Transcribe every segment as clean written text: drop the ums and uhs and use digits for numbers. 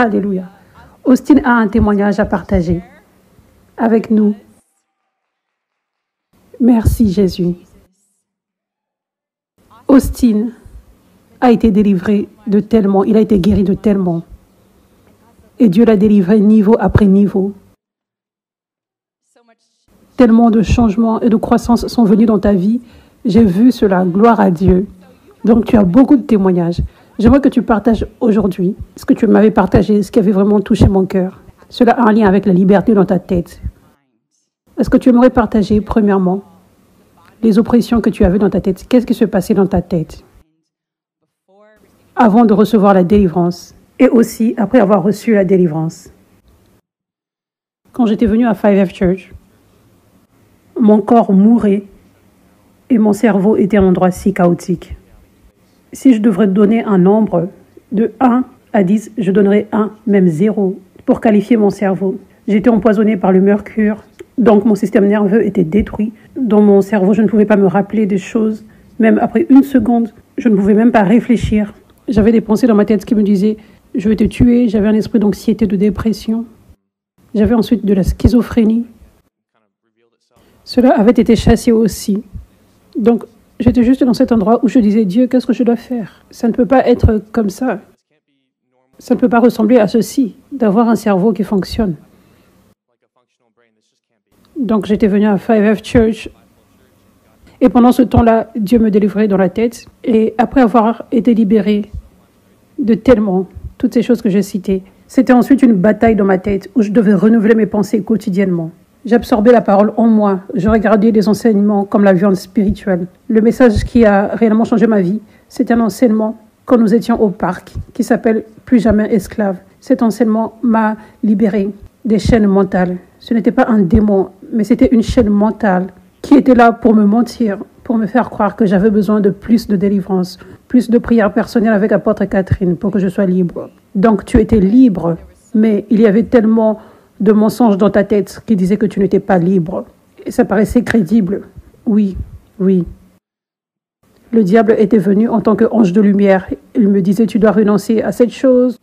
Alléluia. Austin a un témoignage à partager avec nous. Merci Jésus. Austin a été délivré de tellement, il a été guéri de tellement. Et Dieu l'a délivré niveau après niveau. Tellement de changements et de croissance sont venus dans ta vie. J'ai vu cela, gloire à Dieu. Donc tu as beaucoup de témoignages. J'aimerais que tu partages aujourd'hui ce que tu m'avais partagé, ce qui avait vraiment touché mon cœur. Cela a un lien avec la liberté dans ta tête. Est-ce que tu aimerais partager, premièrement, les oppressions que tu avais dans ta tête? Qu'est-ce qui se passait dans ta tête avant de recevoir la délivrance et aussi après avoir reçu la délivrance? Quand j'étais venue à 5F Church, mon corps mourait et mon cerveau était à un endroit si chaotique. Si je devrais donner un nombre de 1 à 10, je donnerais 1, même 0, pour qualifier mon cerveau. J'étais empoisonnée par le mercure, donc mon système nerveux était détruit. Dans mon cerveau, je ne pouvais pas me rappeler des choses. Même après une seconde, je ne pouvais même pas réfléchir. J'avais des pensées dans ma tête qui me disaient « je vais te tuer ». J'avais un esprit d'anxiété, de dépression. J'avais ensuite de la schizophrénie. Cela avait été chassé aussi. Donc, j'étais juste dans cet endroit où je disais « Dieu, qu'est-ce que je dois faire ?» Ça ne peut pas être comme ça. Ça ne peut pas ressembler à ceci, d'avoir un cerveau qui fonctionne. Donc, j'étais venue à 5F Church. Et pendant ce temps-là, Dieu me délivrait dans la tête. Et après avoir été libérée de tellement, toutes ces choses que j'ai citées, c'était ensuite une bataille dans ma tête où je devais renouveler mes pensées quotidiennement. J'absorbais la parole en moi. Je regardais les enseignements comme la viande spirituelle. Le message qui a réellement changé ma vie, c'était un enseignement quand nous étions au parc qui s'appelle « Plus jamais esclave ». Cet enseignement m'a libérée des chaînes mentales. Ce n'était pas un démon, mais c'était une chaîne mentale qui était là pour me mentir, pour me faire croire que j'avais besoin de plus de délivrance, plus de prières personnelles avec apôtre Catherine pour que je sois libre. Donc tu étais libre, mais il y avait tellement de mensonges dans ta tête qui disaient que tu n'étais pas libre. Et ça paraissait crédible. Oui, oui. Le diable était venu en tant qu'ange de lumière. Il me disait, tu dois renoncer à cette chose.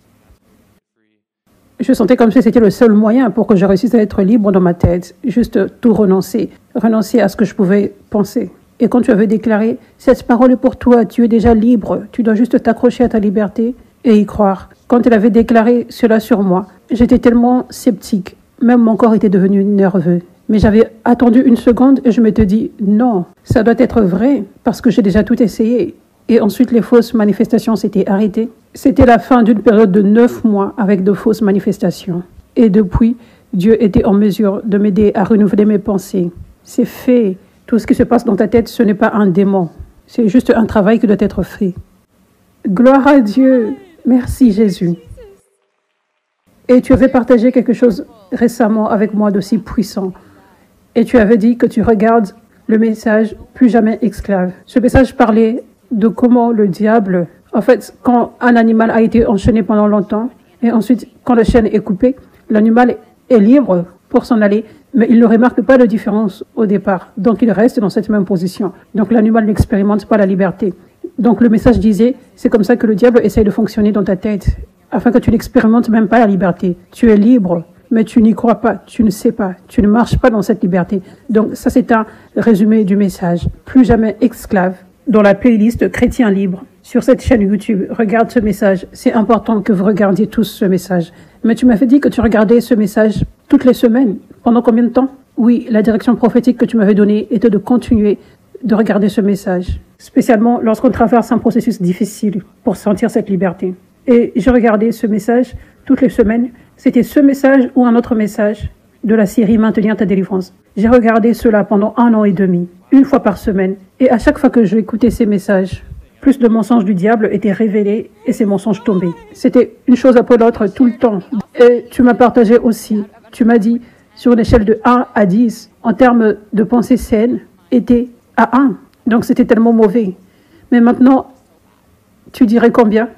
Je sentais comme si c'était le seul moyen pour que je réussisse à être libre dans ma tête. Juste tout renoncer. Renoncer à ce que je pouvais penser. Et quand tu avais déclaré, cette parole est pour toi, tu es déjà libre. Tu dois juste t'accrocher à ta liberté et y croire. Quand elle avait déclaré cela sur moi, j'étais tellement sceptique. Même mon corps était devenu nerveux. Mais j'avais attendu une seconde et je m'étais dit, non, ça doit être vrai parce que j'ai déjà tout essayé. Et ensuite, les fausses manifestations s'étaient arrêtées. C'était la fin d'une période de 9 mois avec de fausses manifestations. Et depuis, Dieu était en mesure de m'aider à renouveler mes pensées. C'est fait. Tout ce qui se passe dans ta tête, ce n'est pas un démon. C'est juste un travail qui doit être fait. Gloire à Dieu. Merci Jésus. Et tu avais partagé quelque chose récemment avec moi d'aussi puissant. Et tu avais dit que tu regardes le message « Plus jamais esclave ». Ce message parlait de comment le diable, en fait, quand un animal a été enchaîné pendant longtemps, et ensuite, quand la chaîne est coupée, l'animal est libre pour s'en aller, mais il ne remarque pas de différence au départ. Donc, il reste dans cette même position. Donc, l'animal n'expérimente pas la liberté. Donc, le message disait, c'est comme ça que le diable essaye de fonctionner dans ta tête, afin que tu n'expérimentes même pas la liberté. Tu es libre, mais tu n'y crois pas, tu ne sais pas, tu ne marches pas dans cette liberté. Donc, ça, c'est un résumé du message. Plus jamais esclave, dans la playlist Chrétien libre. Sur cette chaîne YouTube, regarde ce message. C'est important que vous regardiez tous ce message. Mais tu m'avais dit que tu regardais ce message toutes les semaines. Pendant combien de temps? Oui, la direction prophétique que tu m'avais donnée était de continuer de regarder ce message. Spécialement lorsqu'on traverse un processus difficile pour sentir cette liberté. Et j'ai regardé ce message toutes les semaines. C'était ce message ou un autre message de la série Maintenir ta délivrance. J'ai regardé cela pendant 1 an et demi, une fois par semaine. Et à chaque fois que j'écoutais ces messages, plus de mensonges du diable étaient révélés et ces mensonges tombaient. C'était une chose après l'autre tout le temps. Et tu m'as partagé aussi, tu m'as dit, sur une échelle de 1 à 10, en termes de pensée saine, était à 1. Donc c'était tellement mauvais. Mais maintenant, tu dirais combien?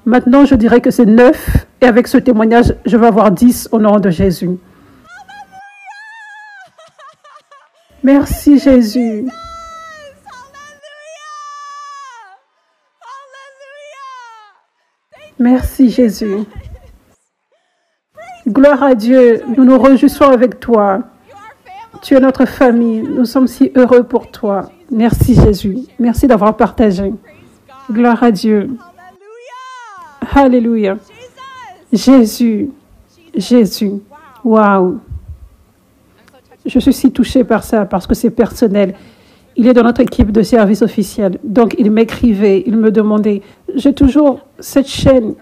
Maintenant, je dirais que c'est 9. Et avec ce témoignage, je vais avoir 10 au nom de Jésus. Merci Jésus. Merci Jésus. Gloire à Dieu. Nous nous réjouissons avec toi. Tu es notre famille. Nous sommes si heureux pour toi. Merci Jésus. Merci d'avoir partagé. Gloire à Dieu. Alléluia. Jésus. Jésus. Waouh. Je suis si touchée par ça parce que c'est personnel. Il est dans notre équipe de service officiel. Donc, il m'écrivait, il me demandait. J'ai toujours cette chaîne,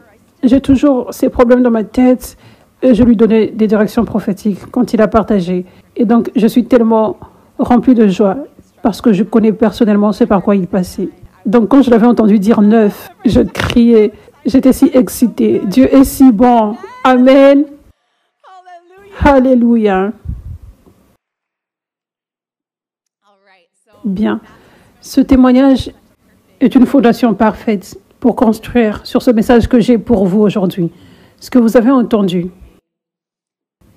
j'ai toujours ces problèmes dans ma tête. Et je lui donnais des directions prophétiques quand il a partagé. Et donc, je suis tellement remplie de joie parce que je connais personnellement ce par quoi il passait. Donc, quand je l'avais entendu dire 9, je criais. J'étais si excitée. Dieu est si bon. Amen. Alléluia. Bien. Ce témoignage est une fondation parfaite pour construire sur ce message que j'ai pour vous aujourd'hui. Ce que vous avez entendu,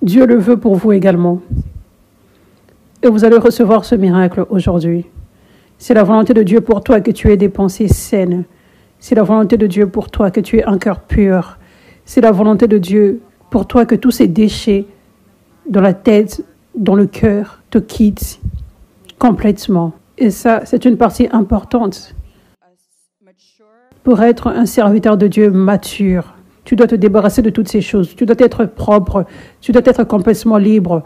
Dieu le veut pour vous également. Et vous allez recevoir ce miracle aujourd'hui. C'est la volonté de Dieu pour toi que tu aies des pensées saines. C'est la volonté de Dieu pour toi que tu aies un cœur pur. C'est la volonté de Dieu pour toi que tous ces déchets dans la tête, dans le cœur, te quittent complètement. Et ça, c'est une partie importante. Pour être un serviteur de Dieu mature, tu dois te débarrasser de toutes ces choses. Tu dois être propre. Tu dois être complètement libre.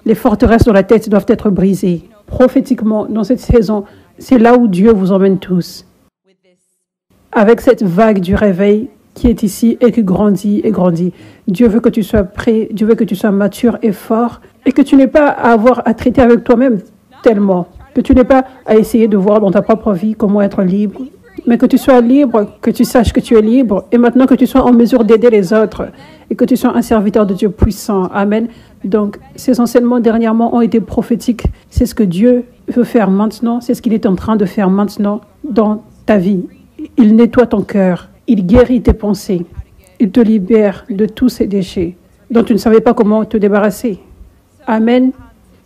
Les forteresses dans la tête doivent être brisées. Prophétiquement, dans cette saison, c'est là où Dieu vous emmène tous. Avec cette vague du réveil qui est ici et qui grandit et grandit. Dieu veut que tu sois prêt, Dieu veut que tu sois mature et fort et que tu n'aies pas à avoir à traiter avec toi-même tellement. Que tu n'aies pas à essayer de voir dans ta propre vie comment être libre, mais que tu sois libre, que tu saches que tu es libre et maintenant que tu sois en mesure d'aider les autres et que tu sois un serviteur de Dieu puissant. Amen. Donc, ces enseignements dernièrement ont été prophétiques. C'est ce que Dieu veut faire maintenant, c'est ce qu'il est en train de faire maintenant dans ta vie. Il nettoie ton cœur, il guérit tes pensées, il te libère de tous ces déchets dont tu ne savais pas comment te débarrasser. Amen.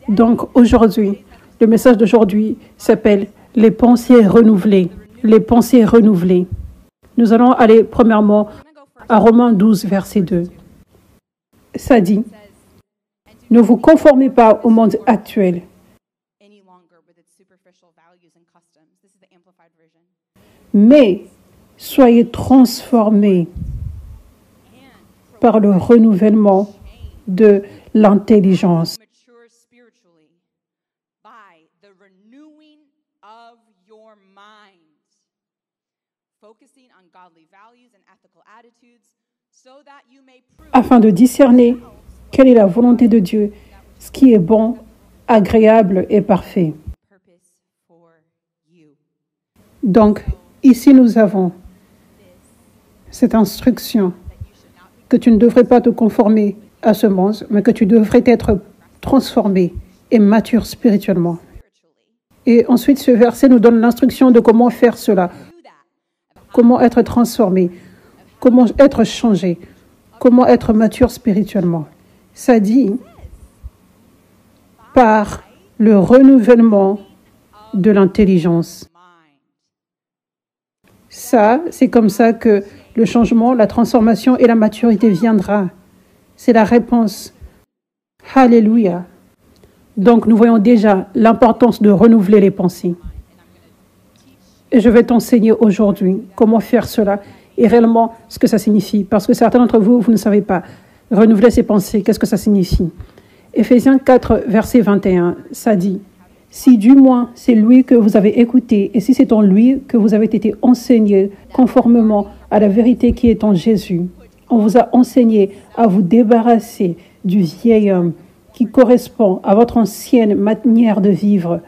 Donc, aujourd'hui, le message d'aujourd'hui s'appelle « Les pensées renouvelées ». Les pensées renouvelées. Nous allons aller premièrement à Romains 12, verset 2. Ça dit « Ne vous conformez pas au monde actuel, mais soyez transformés par le renouvellement de l'intelligence. » Afin de discerner quelle est la volonté de Dieu, ce qui est bon, agréable et parfait. Donc, ici nous avons cette instruction que tu ne devrais pas te conformer à ce monde, mais que tu devrais être transformé et mature spirituellement. Et ensuite, ce verset nous donne l'instruction de comment faire cela, comment être transformé, comment être changé, comment être mature spirituellement. Ça dit par le renouvellement de l'intelligence. Ça, c'est comme ça que le changement, la transformation et la maturité viendra. C'est la réponse. Alléluia. Donc, nous voyons déjà l'importance de renouveler les pensées. Et je vais t'enseigner aujourd'hui comment faire cela et réellement ce que ça signifie. Parce que certains d'entre vous, vous ne savez pas. Renouveler ses pensées, qu'est-ce que ça signifie? Éphésiens 4, verset 21, ça dit « Si du moins c'est lui que vous avez écouté et si c'est en lui que vous avez été enseigné conformément à la vérité qui est en Jésus, on vous a enseigné à vous débarrasser du vieil homme qui correspond à votre ancienne manière de vivre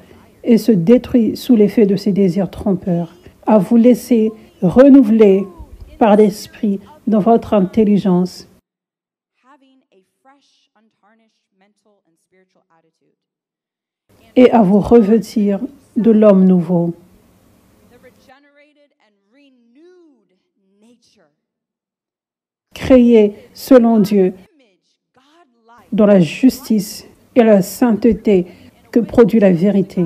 et se détruit sous l'effet de ses désirs trompeurs, à vous laisser renouveler par l'esprit dans votre intelligence. » Et à vous revêtir de l'homme nouveau. Créé selon Dieu, dans la justice et la sainteté que produit la vérité.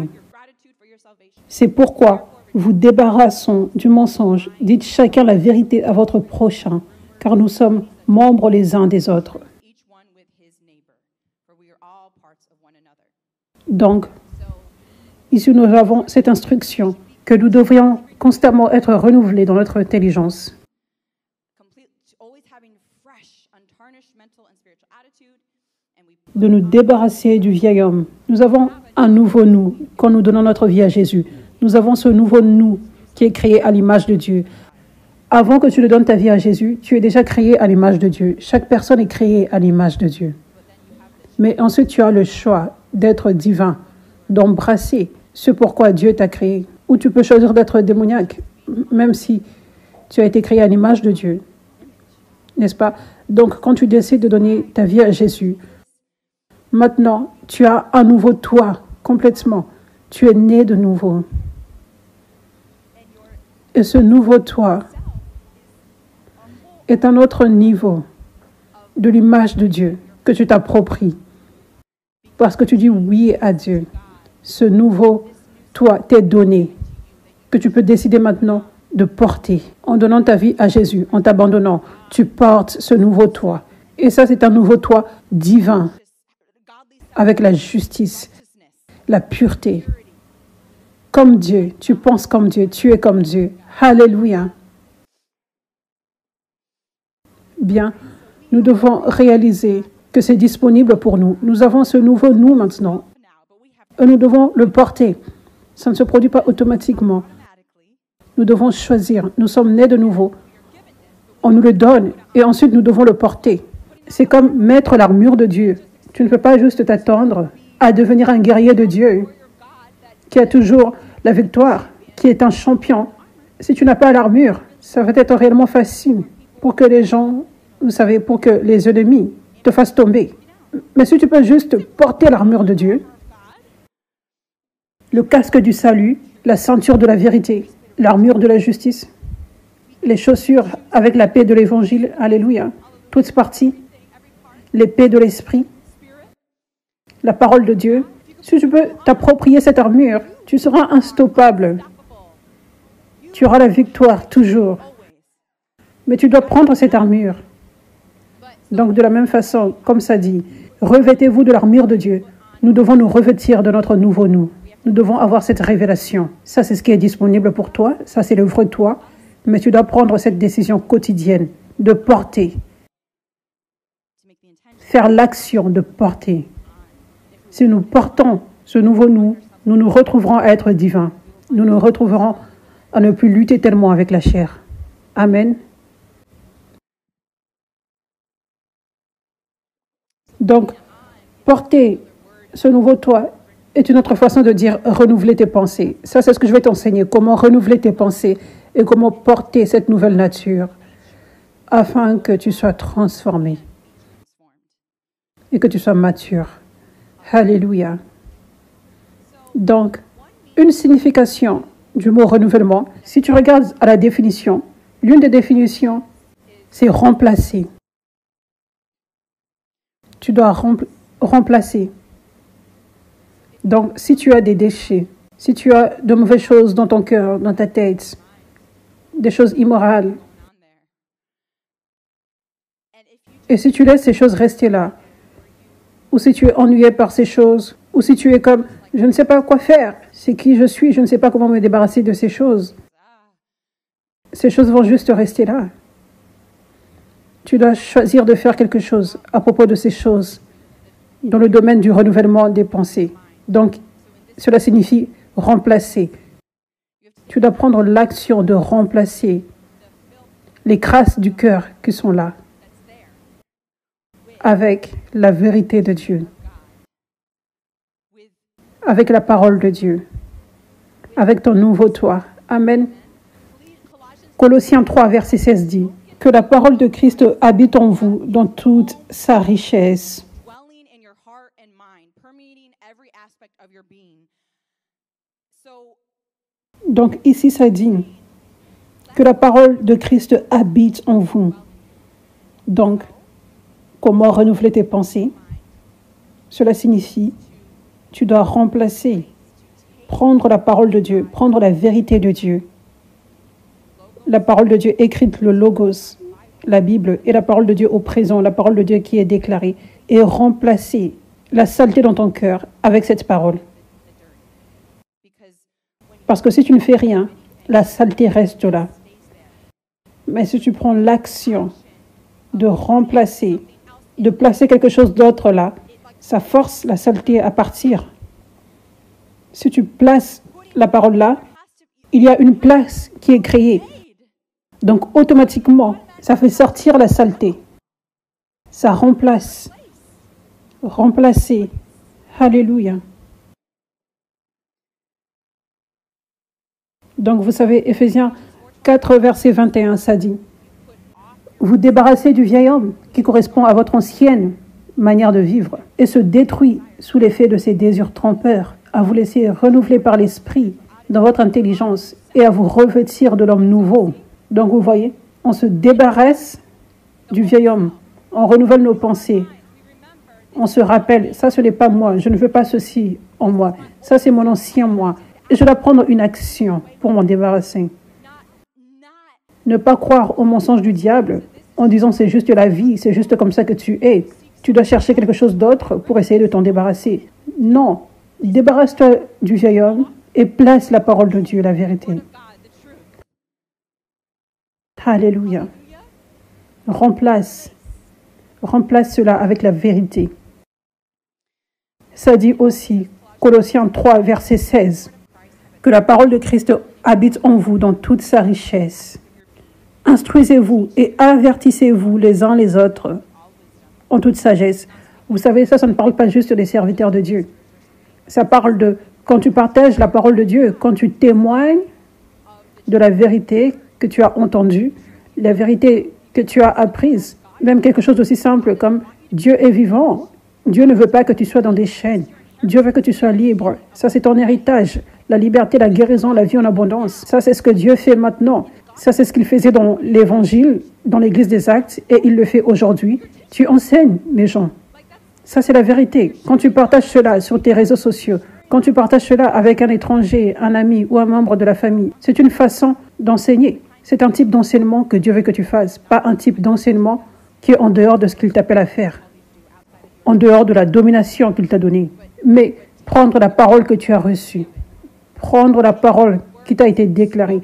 C'est pourquoi vous débarrassons du mensonge. Dites chacun la vérité à votre prochain, car nous sommes membres les uns des autres. Donc, ici nous avons cette instruction que nous devrions constamment être renouvelés dans notre intelligence. De nous débarrasser du vieil homme. Nous avons un nouveau nous quand nous donnons notre vie à Jésus. Nous avons ce nouveau nous qui est créé à l'image de Dieu. Avant que tu ne donnes ta vie à Jésus, tu es déjà créé à l'image de Dieu. Chaque personne est créée à l'image de Dieu. Mais ensuite, tu as le choix d'être divin, d'embrasser ce pourquoi Dieu t'a créé. Ou tu peux choisir d'être démoniaque, même si tu as été créé à l'image de Dieu. N'est-ce pas? Donc, quand tu décides de donner ta vie à Jésus, maintenant, tu as un nouveau toi, complètement. Tu es né de nouveau. Et ce nouveau toi est un autre niveau de l'image de Dieu que tu t'appropries. Parce que tu dis oui à Dieu. Ce nouveau toi t'est donné, que tu peux décider maintenant de porter. En donnant ta vie à Jésus, en t'abandonnant, tu portes ce nouveau toi. Et ça, c'est un nouveau toi divin, avec la justice, la pureté. Comme Dieu, tu penses comme Dieu, tu es comme Dieu. Alléluia. Bien, nous devons réaliser que c'est disponible pour nous. Nous avons ce nouveau nous maintenant. Et nous devons le porter. Ça ne se produit pas automatiquement. Nous devons choisir. Nous sommes nés de nouveau. On nous le donne et ensuite nous devons le porter. C'est comme mettre l'armure de Dieu. Tu ne peux pas juste t'attendre à devenir un guerrier de Dieu qui a toujours la victoire, qui est un champion. Si tu n'as pas l'armure, ça va être réellement facile pour que les gens, vous savez, pour que les ennemis te fassent tomber. Mais si tu peux juste porter l'armure de Dieu, le casque du salut, la ceinture de la vérité, l'armure de la justice, les chaussures avec la paix de l'évangile, alléluia, toutes parties, l'épée de l'esprit, la parole de Dieu. Si tu peux t'approprier cette armure, tu seras instoppable. Tu auras la victoire toujours. Mais tu dois prendre cette armure. Donc de la même façon, comme ça dit, revêtez-vous de l'armure de Dieu. Nous devons nous revêtir de notre nouveau nous. Nous devons avoir cette révélation. Ça, c'est ce qui est disponible pour toi. Ça, c'est le vrai toi. Mais tu dois prendre cette décision quotidienne de porter. Faire l'action de porter. Si nous portons ce nouveau nous, nous nous retrouverons à être divins. Nous nous retrouverons à ne plus lutter tellement avec la chair. Amen. Donc, porter ce nouveau toi est une autre façon de dire renouveler tes pensées. Ça, c'est ce que je vais t'enseigner. Comment renouveler tes pensées et comment porter cette nouvelle nature afin que tu sois transformé et que tu sois mature. Alléluia. Donc, une signification du mot renouvellement, si tu regardes à la définition, l'une des définitions, c'est remplacer. Tu dois remplacer. Donc, si tu as des déchets, si tu as de mauvaises choses dans ton cœur, dans ta tête, des choses immorales, et si tu laisses ces choses rester là, ou si tu es ennuyé par ces choses, ou si tu es comme, je ne sais pas quoi faire, c'est qui je suis, je ne sais pas comment me débarrasser de ces choses vont juste rester là. Tu dois choisir de faire quelque chose à propos de ces choses dans le domaine du renouvellement des pensées. Donc, cela signifie remplacer. Tu dois prendre l'action de remplacer les crasses du cœur qui sont là avec la vérité de Dieu, avec la parole de Dieu, avec ton nouveau toi. Amen. Colossiens 3, verset 16 dit que la parole de Christ habite en vous dans toute sa richesse. Donc ici, ça dit que la parole de Christ habite en vous. Donc, comment renouveler tes pensées? Cela signifie, tu dois remplacer, prendre la parole de Dieu, prendre la vérité de Dieu. La parole de Dieu écrite, le Logos, la Bible, et la parole de Dieu au présent, la parole de Dieu qui est déclarée, et remplacer la saleté dans ton cœur avec cette parole. Parce que si tu ne fais rien, la saleté reste là. Mais si tu prends l'action de remplacer, de placer quelque chose d'autre là, ça force la saleté à partir. Si tu places la parole là, il y a une place qui est créée. Donc automatiquement, ça fait sortir la saleté. Ça remplace. Remplacer. Alléluia. Donc vous savez, Éphésiens 4, verset 21, ça dit: vous débarrassez du vieil homme qui correspond à votre ancienne manière de vivre et se détruit sous l'effet de ses désirs trompeurs, à vous laisser renouveler par l'esprit dans votre intelligence et à vous revêtir de l'homme nouveau. Donc vous voyez, on se débarrasse du vieil homme, on renouvelle nos pensées, on se rappelle, ça ce n'est pas moi, je ne veux pas ceci en moi, ça c'est mon ancien moi, et je dois prendre une action pour m'en débarrasser. Ne pas croire au mensonge du diable en disant c'est juste la vie, c'est juste comme ça que tu es. Tu dois chercher quelque chose d'autre pour essayer de t'en débarrasser. Non, débarrasse-toi du vieil homme et place la parole de Dieu, la vérité. Alléluia. Remplace cela avec la vérité. Ça dit aussi, Colossiens 3, verset 16, que la parole de Christ habite en vous dans toute sa richesse. Instruisez-vous et avertissez-vous les uns les autres en toute sagesse. Vous savez, ça ne parle pas juste des serviteurs de Dieu. Ça parle de quand tu partages la parole de Dieu, quand tu témoignes de la vérité que tu as entendue, la vérité que tu as apprise, même quelque chose d'aussi simple comme Dieu est vivant. Dieu ne veut pas que tu sois dans des chaînes. Dieu veut que tu sois libre. Ça, c'est ton héritage. La liberté, la guérison, la vie en abondance. Ça, c'est ce que Dieu fait maintenant. Ça, c'est ce qu'il faisait dans l'Évangile, dans l'Église des Actes, et il le fait aujourd'hui. Tu enseignes les gens. Ça, c'est la vérité. Quand tu partages cela sur tes réseaux sociaux, quand tu partages cela avec un étranger, un ami ou un membre de la famille, c'est une façon d'enseigner. C'est un type d'enseignement que Dieu veut que tu fasses, pas un type d'enseignement qui est en dehors de ce qu'il t'appelle à faire, en dehors de la domination qu'il t'a donnée. Mais prendre la parole que tu as reçue, prendre la parole qui t'a été déclarée,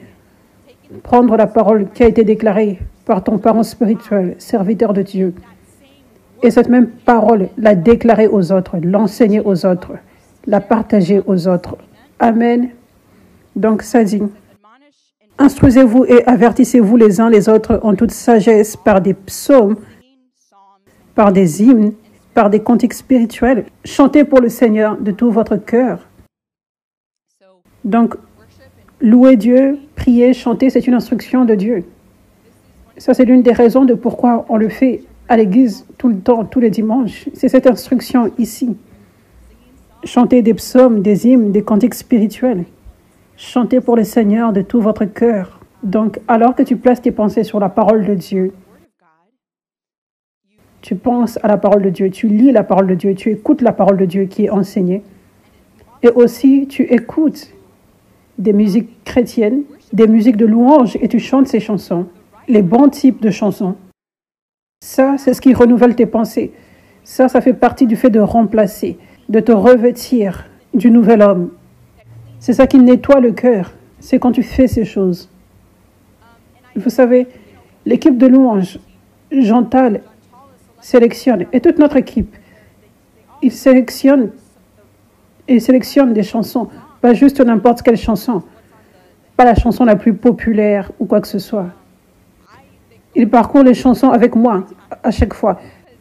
prendre la parole qui a été déclarée par ton parent spirituel, serviteur de Dieu, et cette même parole, la déclarer aux autres, l'enseigner aux autres, la partager aux autres. Amen. Donc ça dit, instruisez-vous et avertissez-vous les uns les autres en toute sagesse par des psaumes, par des hymnes, par des cantiques spirituels. Chantez pour le Seigneur de tout votre cœur. Donc, louer Dieu, prier, chanter, c'est une instruction de Dieu. Ça, c'est l'une des raisons de pourquoi on le fait à l'église tout le temps, tous les dimanches. C'est cette instruction ici. Chantez des psaumes, des hymnes, des cantiques spirituels. Chantez pour le Seigneur de tout votre cœur. Donc, alors que tu places tes pensées sur la parole de Dieu, tu penses à la parole de Dieu, tu lis la parole de Dieu, tu écoutes la parole de Dieu qui est enseignée. Et aussi, tu écoutes des musiques chrétiennes, des musiques de louange et tu chantes ces chansons, les bons types de chansons. Ça, c'est ce qui renouvelle tes pensées. Ça fait partie du fait de remplacer, de te revêtir du nouvel homme. C'est ça qui nettoie le cœur. C'est quand tu fais ces choses. Vous savez, l'équipe de louange, Jeantal, sélectionne, et toute notre équipe, ils sélectionnent des chansons, pas juste n'importe quelle chanson, pas la chanson la plus populaire ou quoi que ce soit. Ils parcourent les chansons avec moi à chaque fois,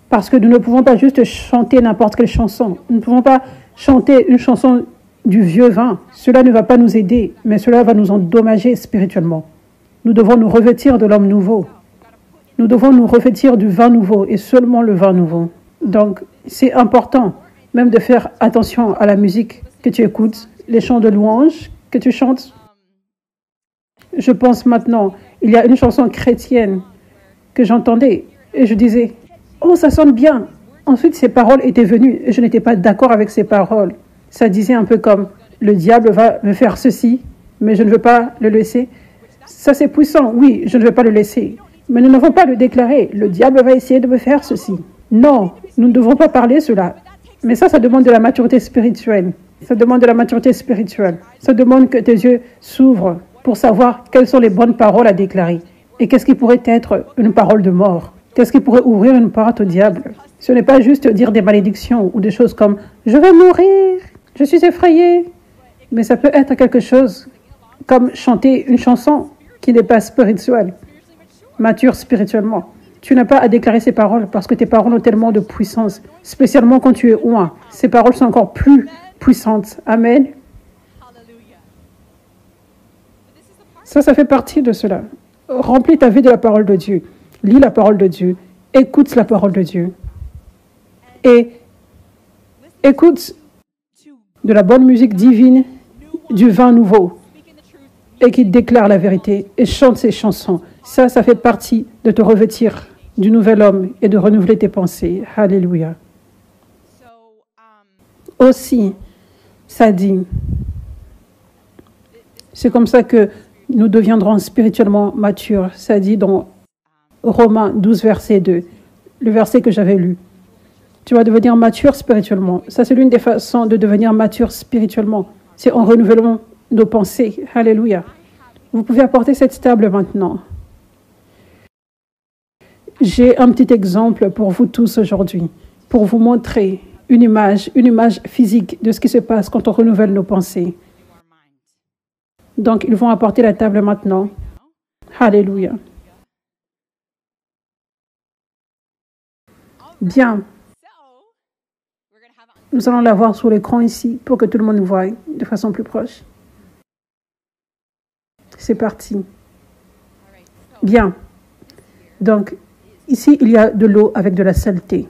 parce que nous ne pouvons pas juste chanter n'importe quelle chanson. Nous ne pouvons pas chanter une chanson du vieux vin. Cela ne va pas nous aider, mais cela va nous endommager spirituellement. Nous devons nous revêtir de l'homme nouveau. Nous devons nous revêtir du vin nouveau et seulement le vin nouveau. Donc, c'est important même de faire attention à la musique que tu écoutes, les chants de louange que tu chantes. Je pense maintenant, il y a une chanson chrétienne que j'entendais et je disais, oh, ça sonne bien. Ensuite, ces paroles étaient venues et je n'étais pas d'accord avec ces paroles. Ça disait un peu comme, le diable va me faire ceci, mais je ne veux pas le laisser. Ça, c'est puissant, oui, je ne veux pas le laisser. Mais nous ne devons pas le déclarer. Le diable va essayer de me faire ceci. Non, nous ne devons pas parler cela. Mais ça demande de la maturité spirituelle. Ça demande de la maturité spirituelle. Ça demande que tes yeux s'ouvrent pour savoir quelles sont les bonnes paroles à déclarer. Et qu'est-ce qui pourrait être une parole de mort? Qu'est-ce qui pourrait ouvrir une porte au diable? Ce n'est pas juste dire des malédictions ou des choses comme « je vais mourir, je suis effrayé ». Mais ça peut être quelque chose comme chanter une chanson qui n'est pas spirituelle, mature spirituellement. Tu n'as pas à déclarer ces paroles parce que tes paroles ont tellement de puissance, spécialement quand tu es loin. Ces paroles sont encore plus puissantes. Amen. Ça fait partie de cela. Remplis ta vie de la parole de Dieu. Lis la parole de Dieu. Écoute la parole de Dieu. Et écoute de la bonne musique divine, du vin nouveau, et qui déclare la vérité et chante ses chansons. Ça fait partie de te revêtir du nouvel homme et de renouveler tes pensées. Alléluia. Aussi, ça dit, c'est comme ça que nous deviendrons spirituellement matures. Ça dit dans Romains 12, verset 2, le verset que j'avais lu. Tu vas devenir mature spirituellement. Ça, c'est l'une des façons de devenir mature spirituellement. C'est en renouvelant nos pensées. Alléluia. Vous pouvez apporter cette table maintenant. J'ai un petit exemple pour vous tous aujourd'hui, pour vous montrer une image physique de ce qui se passe quand on renouvelle nos pensées. Donc, ils vont apporter la table maintenant. Alléluia. Bien. Nous allons la voir sur l'écran ici pour que tout le monde voie de façon plus proche. C'est parti. Bien. Donc, ici, il y a de l'eau avec de la saleté.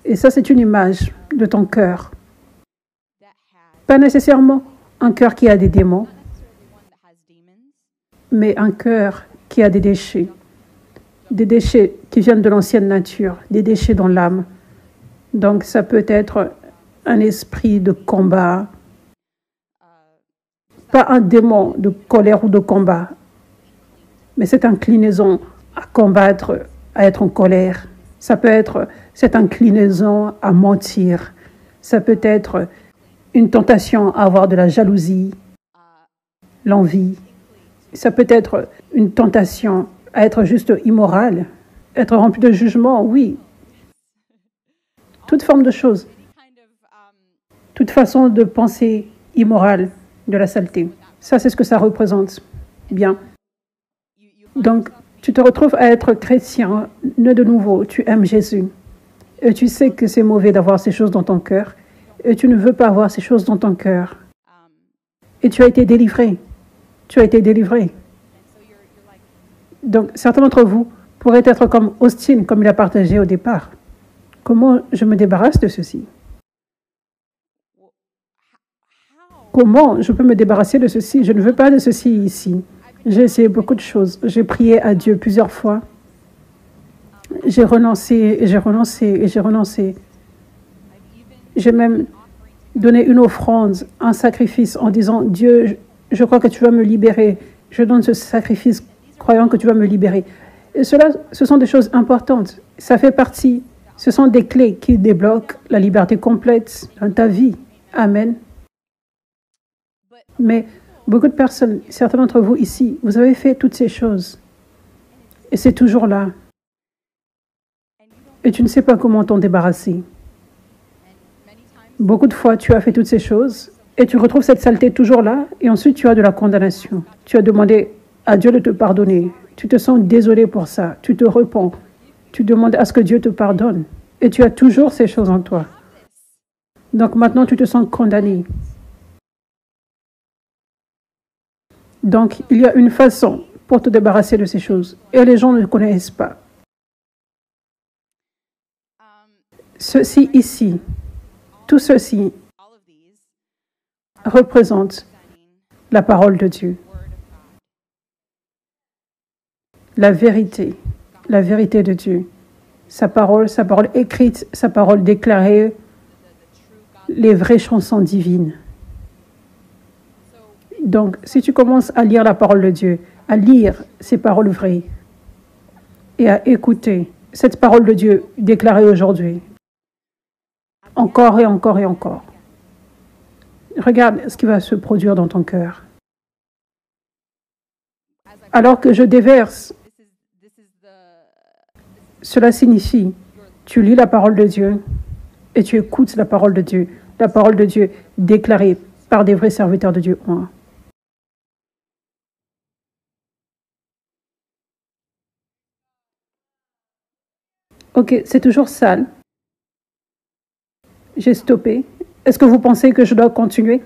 Et ça, c'est une image de ton cœur. Pas nécessairement un cœur qui a des démons, mais un cœur qui a des déchets. Des déchets qui viennent de l'ancienne nature, des déchets dans l'âme. Donc, ça peut être un esprit de combat, pas un démon de colère ou de combat, mais cette inclinaison à combattre, à être en colère. Ça peut être cette inclinaison à mentir. Ça peut être une tentation à avoir de la jalousie, l'envie. Ça peut être une tentation à être juste immoral, être rempli de jugement, oui. Toute forme de choses. Toute façon de penser immorale, de la saleté. Ça, c'est ce que ça représente. Bien. Donc, tu te retrouves à être chrétien, né de nouveau, tu aimes Jésus. Et tu sais que c'est mauvais d'avoir ces choses dans ton cœur. Et tu ne veux pas avoir ces choses dans ton cœur. Et tu as été délivré. Tu as été délivré. Donc, certains d'entre vous pourraient être comme Austin, comme il a partagé au départ. Comment je me débarrasse de ceci? Comment je peux me débarrasser de ceci? Je ne veux pas de ceci ici. J'ai essayé beaucoup de choses. J'ai prié à Dieu plusieurs fois. J'ai renoncé et j'ai renoncé et j'ai renoncé. J'ai même donné une offrande, un sacrifice en disant, Dieu, je crois que tu vas me libérer. Je donne ce sacrifice croyant que tu vas me libérer. Et cela, ce sont des choses importantes. Ça fait partie. Ce sont des clés qui débloquent la liberté complète dans ta vie. Amen. Mais beaucoup de personnes, certains d'entre vous ici, vous avez fait toutes ces choses. Et c'est toujours là. Et tu ne sais pas comment t'en débarrasser. Beaucoup de fois, tu as fait toutes ces choses et tu retrouves cette saleté toujours là et ensuite tu as de la condamnation. Tu as demandé à Dieu de te pardonner. Tu te sens désolé pour ça. Tu te repens. Tu demandes à ce que Dieu te pardonne. Et tu as toujours ces choses en toi. Donc maintenant, tu te sens condamné. Donc, il y a une façon pour te débarrasser de ces choses. Et les gens ne connaissent pas. Ceci ici, tout ceci représente la parole de Dieu. La vérité de Dieu. Sa parole écrite, sa parole déclarée, les vraies chansons divines. Donc, si tu commences à lire la parole de Dieu, à lire ces paroles vraies et à écouter cette parole de Dieu déclarée aujourd'hui. Encore et encore et encore. Regarde ce qui va se produire dans ton cœur. Alors que je déverse, cela signifie, tu lis la parole de Dieu et tu écoutes la parole de Dieu déclarée par des vrais serviteurs de Dieu. Ok, c'est toujours sale. J'ai stoppé. Est-ce que vous pensez que je dois continuer?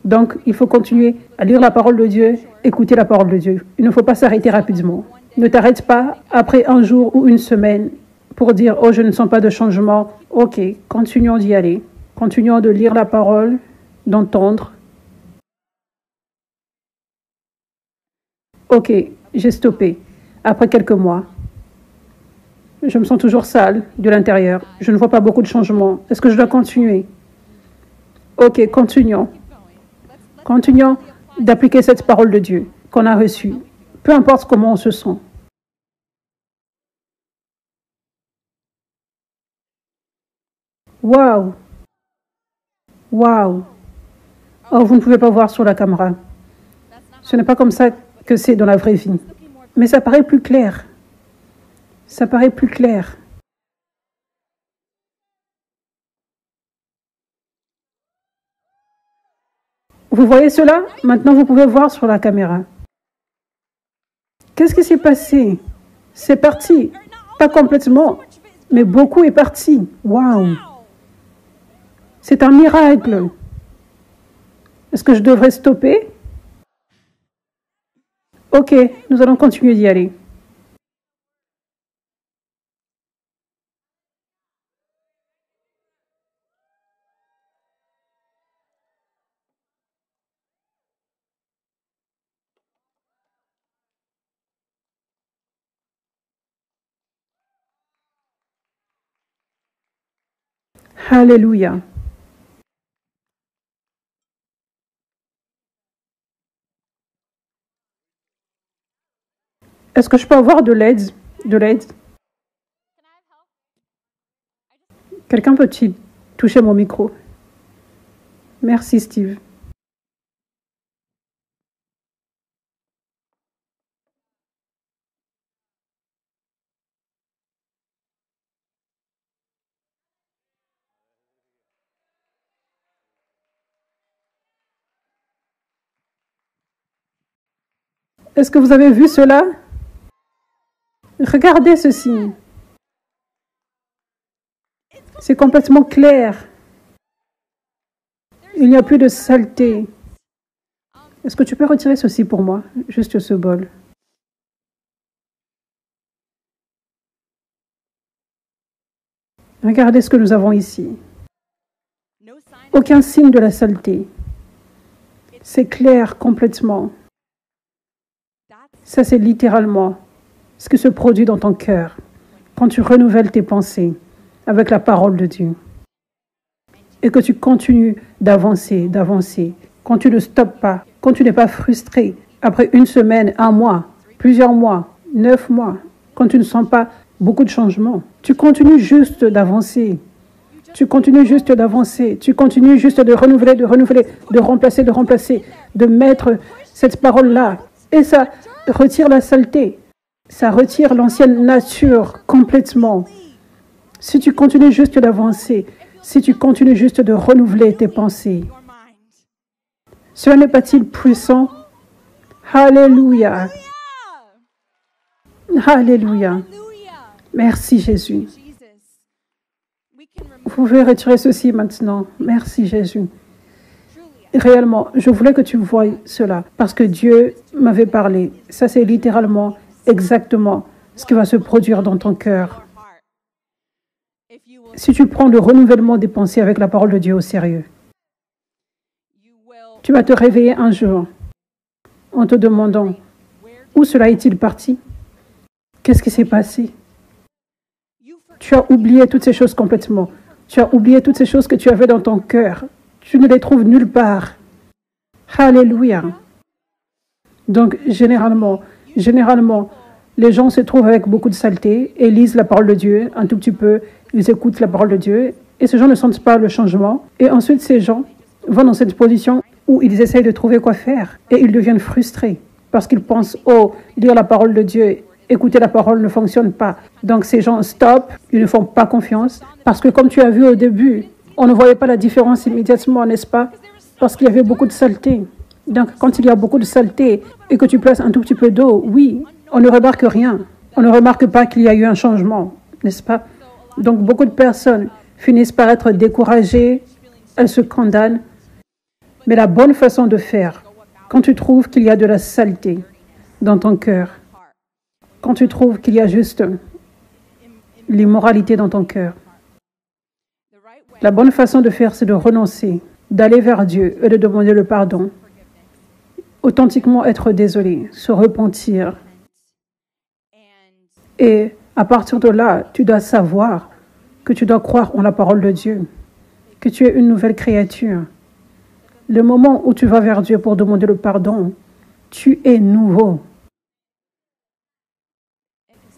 Donc, il faut continuer à lire la parole de Dieu, écouter la parole de Dieu. Il ne faut pas s'arrêter rapidement. Ne t'arrête pas après un jour ou une semaine pour dire « Oh, je ne sens pas de changement ». Ok, continuons d'y aller. Continuons de lire la parole, d'entendre. Ok, j'ai stoppé. Après quelques mois, je me sens toujours sale de l'intérieur. Je ne vois pas beaucoup de changements. Est-ce que je dois continuer? Ok, continuons. Continuons d'appliquer cette parole de Dieu qu'on a reçue. Peu importe comment on se sent. Waouh! Waouh! Oh, vous ne pouvez pas voir sur la caméra. Ce n'est pas comme ça que c'est dans la vraie vie. Mais ça paraît plus clair. Ça paraît plus clair. Vous voyez cela? Maintenant, vous pouvez voir sur la caméra. Qu'est-ce qui s'est passé? C'est parti. Pas complètement, mais beaucoup est parti. Waouh! C'est un miracle. Est-ce que je devrais stopper? Ok, nous allons continuer d'y aller. Alléluia. Est-ce que je peux avoir de l'aide? De l'aide? Quelqu'un peut-il toucher mon micro? Merci, Steve. Est-ce que vous avez vu cela? Regardez ceci. C'est complètement clair. Il n'y a plus de saleté. Est-ce que tu peux retirer ceci pour moi? Juste ce bol. Regardez ce que nous avons ici. Aucun signe de la saleté. C'est clair complètement. Ça, c'est littéralement ce qui se produit dans ton cœur quand tu renouvelles tes pensées avec la parole de Dieu. Et que tu continues d'avancer, d'avancer. Quand tu ne stoppes pas, quand tu n'es pas frustré, après une semaine, un mois, plusieurs mois, 9 mois, quand tu ne sens pas beaucoup de changements, tu continues juste d'avancer. Tu continues juste d'avancer. Tu continues juste de renouveler, de remplacer, de mettre cette parole-là. Et ça retire la saleté. Ça retire l'ancienne nature complètement. Si tu continues juste d'avancer, si tu continues juste de renouveler tes pensées, cela n'est pas-il puissant? Alléluia. Alléluia. Merci Jésus. Vous pouvez retirer ceci maintenant. Merci Jésus. Réellement, je voulais que tu voies cela parce que Dieu m'avait parlé. Ça, c'est littéralement, exactement ce qui va se produire dans ton cœur. Si tu prends le renouvellement des pensées avec la parole de Dieu au sérieux, tu vas te réveiller un jour en te demandant où cela est-il parti? Qu'est-ce qui s'est passé? Tu as oublié toutes ces choses complètement. Tu as oublié toutes ces choses que tu avais dans ton cœur. Tu ne les trouves nulle part. Alléluia. Donc, généralement, Les gens se trouvent avec beaucoup de saleté et lisent la parole de Dieu un tout petit peu, ils écoutent la parole de Dieu et ces gens ne sentent pas le changement. Et ensuite, ces gens vont dans cette position où ils essayent de trouver quoi faire et ils deviennent frustrés parce qu'ils pensent, oh, lire la parole de Dieu, écouter la parole ne fonctionne pas. Donc ces gens stoppent, ils ne font pas confiance parce que comme tu as vu au début, on ne voyait pas la différence immédiatement, n'est-ce pas? Parce qu'il y avait beaucoup de saleté. Donc quand il y a beaucoup de saleté et que tu places un tout petit peu d'eau, oui, on ne remarque rien. On ne remarque pas qu'il y a eu un changement, n'est-ce pas? Donc beaucoup de personnes finissent par être découragées, elles se condamnent. Mais la bonne façon de faire, quand tu trouves qu'il y a de la saleté dans ton cœur, quand tu trouves qu'il y a juste l'immoralité dans ton cœur, la bonne façon de faire, c'est de renoncer, d'aller vers Dieu et de demander le pardon. Authentiquement être désolé, se repentir. Et à partir de là, tu dois savoir que tu dois croire en la parole de Dieu, que tu es une nouvelle créature. Le moment où tu vas vers Dieu pour demander le pardon, tu es nouveau.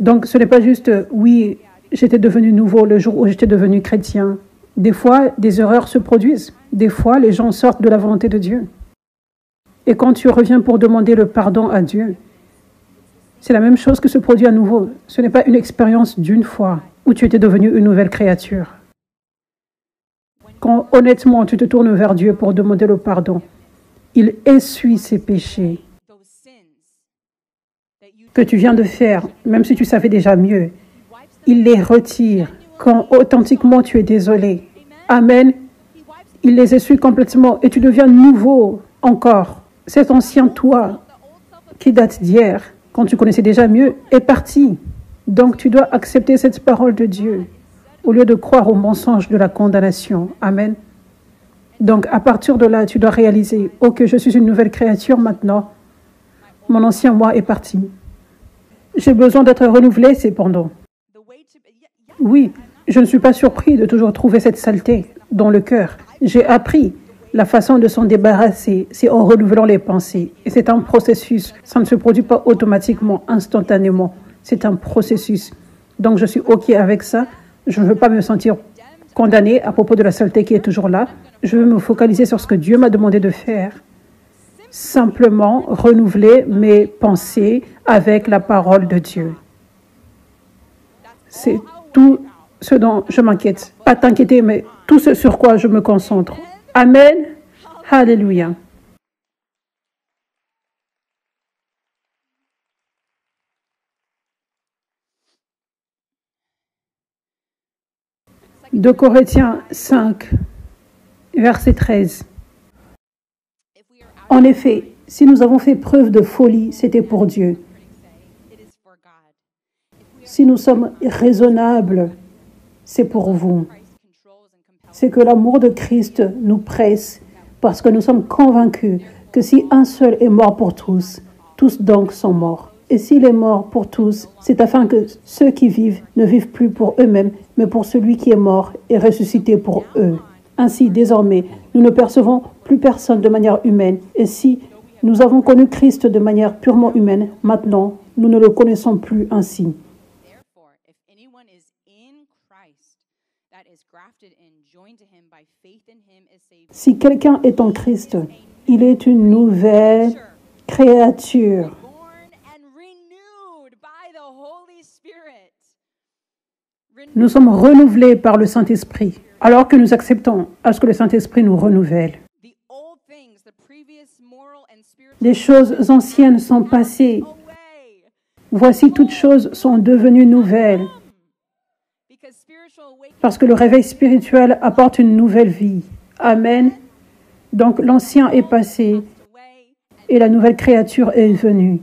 Donc ce n'est pas juste, oui, j'étais devenu nouveau le jour où j'étais devenu chrétien. Des fois, des erreurs se produisent. Des fois, les gens sortent de la volonté de Dieu. Et quand tu reviens pour demander le pardon à Dieu, c'est la même chose que se produit à nouveau. Ce n'est pas une expérience d'une fois où tu étais devenu une nouvelle créature. Quand honnêtement tu te tournes vers Dieu pour demander le pardon, il essuie ces péchés que tu viens de faire, même si tu savais déjà mieux. Il les retire quand authentiquement tu es désolé. Amen. Il les essuie complètement et tu deviens nouveau encore. Cet ancien toi qui date d'hier, quand tu connaissais déjà mieux, est parti. Donc tu dois accepter cette parole de Dieu au lieu de croire au mensonge de la condamnation. Amen. Donc à partir de là, tu dois réaliser, ok, je suis une nouvelle créature maintenant. Mon ancien moi est parti. J'ai besoin d'être renouvelé cependant. Oui, je ne suis pas surpris de toujours trouver cette saleté dans le cœur. J'ai appris la façon de s'en débarrasser, c'est en renouvelant les pensées. Et c'est un processus. Ça ne se produit pas automatiquement, instantanément. C'est un processus. Donc je suis OK avec ça. Je ne veux pas me sentir condamnée à propos de la saleté qui est toujours là. Je veux me focaliser sur ce que Dieu m'a demandé de faire. Simplement renouveler mes pensées avec la parole de Dieu. C'est tout ce dont je m'inquiète. Pas t'inquiéter, mais tout ce sur quoi je me concentre. Amen. Alléluia. De Corinthiens 5, verset 13. En effet, si nous avons fait preuve de folie, c'était pour Dieu. Si nous sommes raisonnables, c'est pour vous. C'est que l'amour de Christ nous presse parce que nous sommes convaincus que si un seul est mort pour tous, tous donc sont morts. Et s'il est mort pour tous, c'est afin que ceux qui vivent ne vivent plus pour eux-mêmes, mais pour celui qui est mort et ressuscité pour eux. Ainsi, désormais, nous ne percevons plus personne de manière humaine. Et si nous avons connu Christ de manière purement humaine, maintenant, nous ne le connaissons plus ainsi. Si quelqu'un est en Christ, il est une nouvelle créature. Nous sommes renouvelés par le Saint-Esprit, alors que nous acceptons à ce que le Saint-Esprit nous renouvelle. Les choses anciennes sont passées. Voici, toutes choses sont devenues nouvelles. Parce que le réveil spirituel apporte une nouvelle vie. Amen. Donc l'ancien est passé et la nouvelle créature est venue.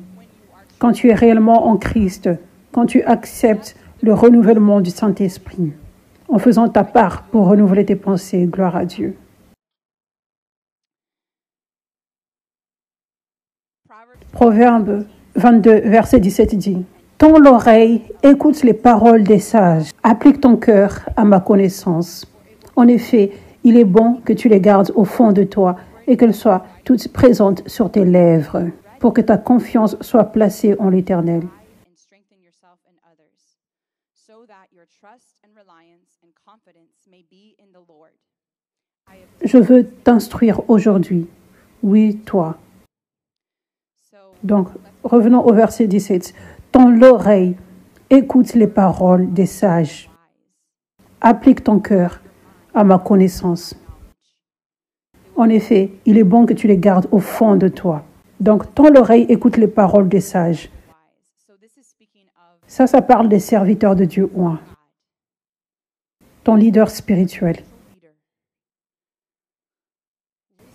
Quand tu es réellement en Christ, quand tu acceptes le renouvellement du Saint-Esprit, en faisant ta part pour renouveler tes pensées, gloire à Dieu. Proverbe 22, verset 17 dit: Tends l'oreille, écoute les paroles des sages, applique ton cœur à ma connaissance. En effet, il est bon que tu les gardes au fond de toi et qu'elles soient toutes présentes sur tes lèvres, pour que ta confiance soit placée en l'Éternel. Je veux t'instruire aujourd'hui. Oui, toi. Donc, revenons au verset 17. Ton l'oreille, écoute les paroles des sages. Applique ton cœur à ma connaissance. En effet, il est bon que tu les gardes au fond de toi. Donc, ton l'oreille, écoute les paroles des sages. Ça parle des serviteurs de Dieu oints. Ton leader spirituel.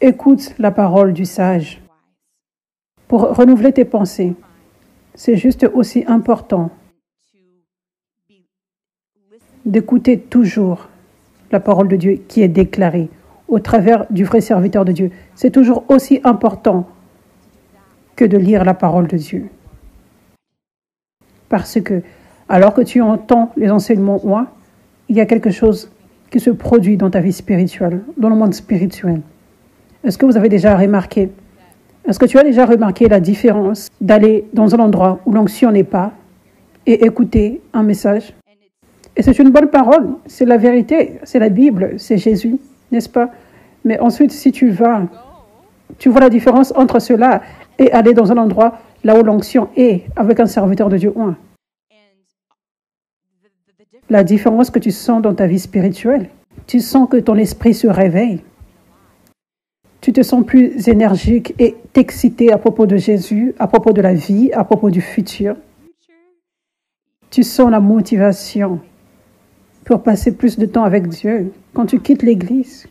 Écoute la parole du sage. Pour renouveler tes pensées, c'est juste aussi important d'écouter toujours la parole de Dieu qui est déclarée au travers du vrai serviteur de Dieu. C'est toujours aussi important que de lire la parole de Dieu. Parce que, alors que tu entends les enseignements oints, il y a quelque chose qui se produit dans ta vie spirituelle, dans le monde spirituel. Est-ce que vous avez déjà remarqué? Est-ce que tu as déjà remarqué la différence d'aller dans un endroit où l'onction n'est pas et écouter un message? Et c'est une bonne parole, c'est la vérité, c'est la Bible, c'est Jésus, n'est-ce pas? Mais ensuite, si tu vas, tu vois la différence entre cela et aller dans un endroit là où l'onction est avec un serviteur de Dieu oint. La différence que tu sens dans ta vie spirituelle, tu sens que ton esprit se réveille. Tu te sens plus énergique et excité à propos de Jésus, à propos de la vie, à propos du futur. Tu sens la motivation pour passer plus de temps avec Dieu. Quand tu quittes l'église,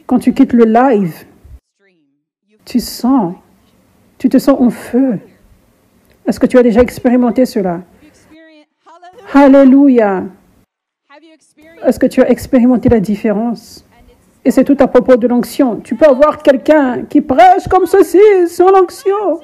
quand tu quittes le live, tu te sens en feu. Est-ce que tu as déjà expérimenté cela? Alléluia! Est-ce que tu as expérimenté la différence? Et c'est tout à propos de l'onction. Tu peux avoir quelqu'un qui prêche comme ceci, sans l'onction.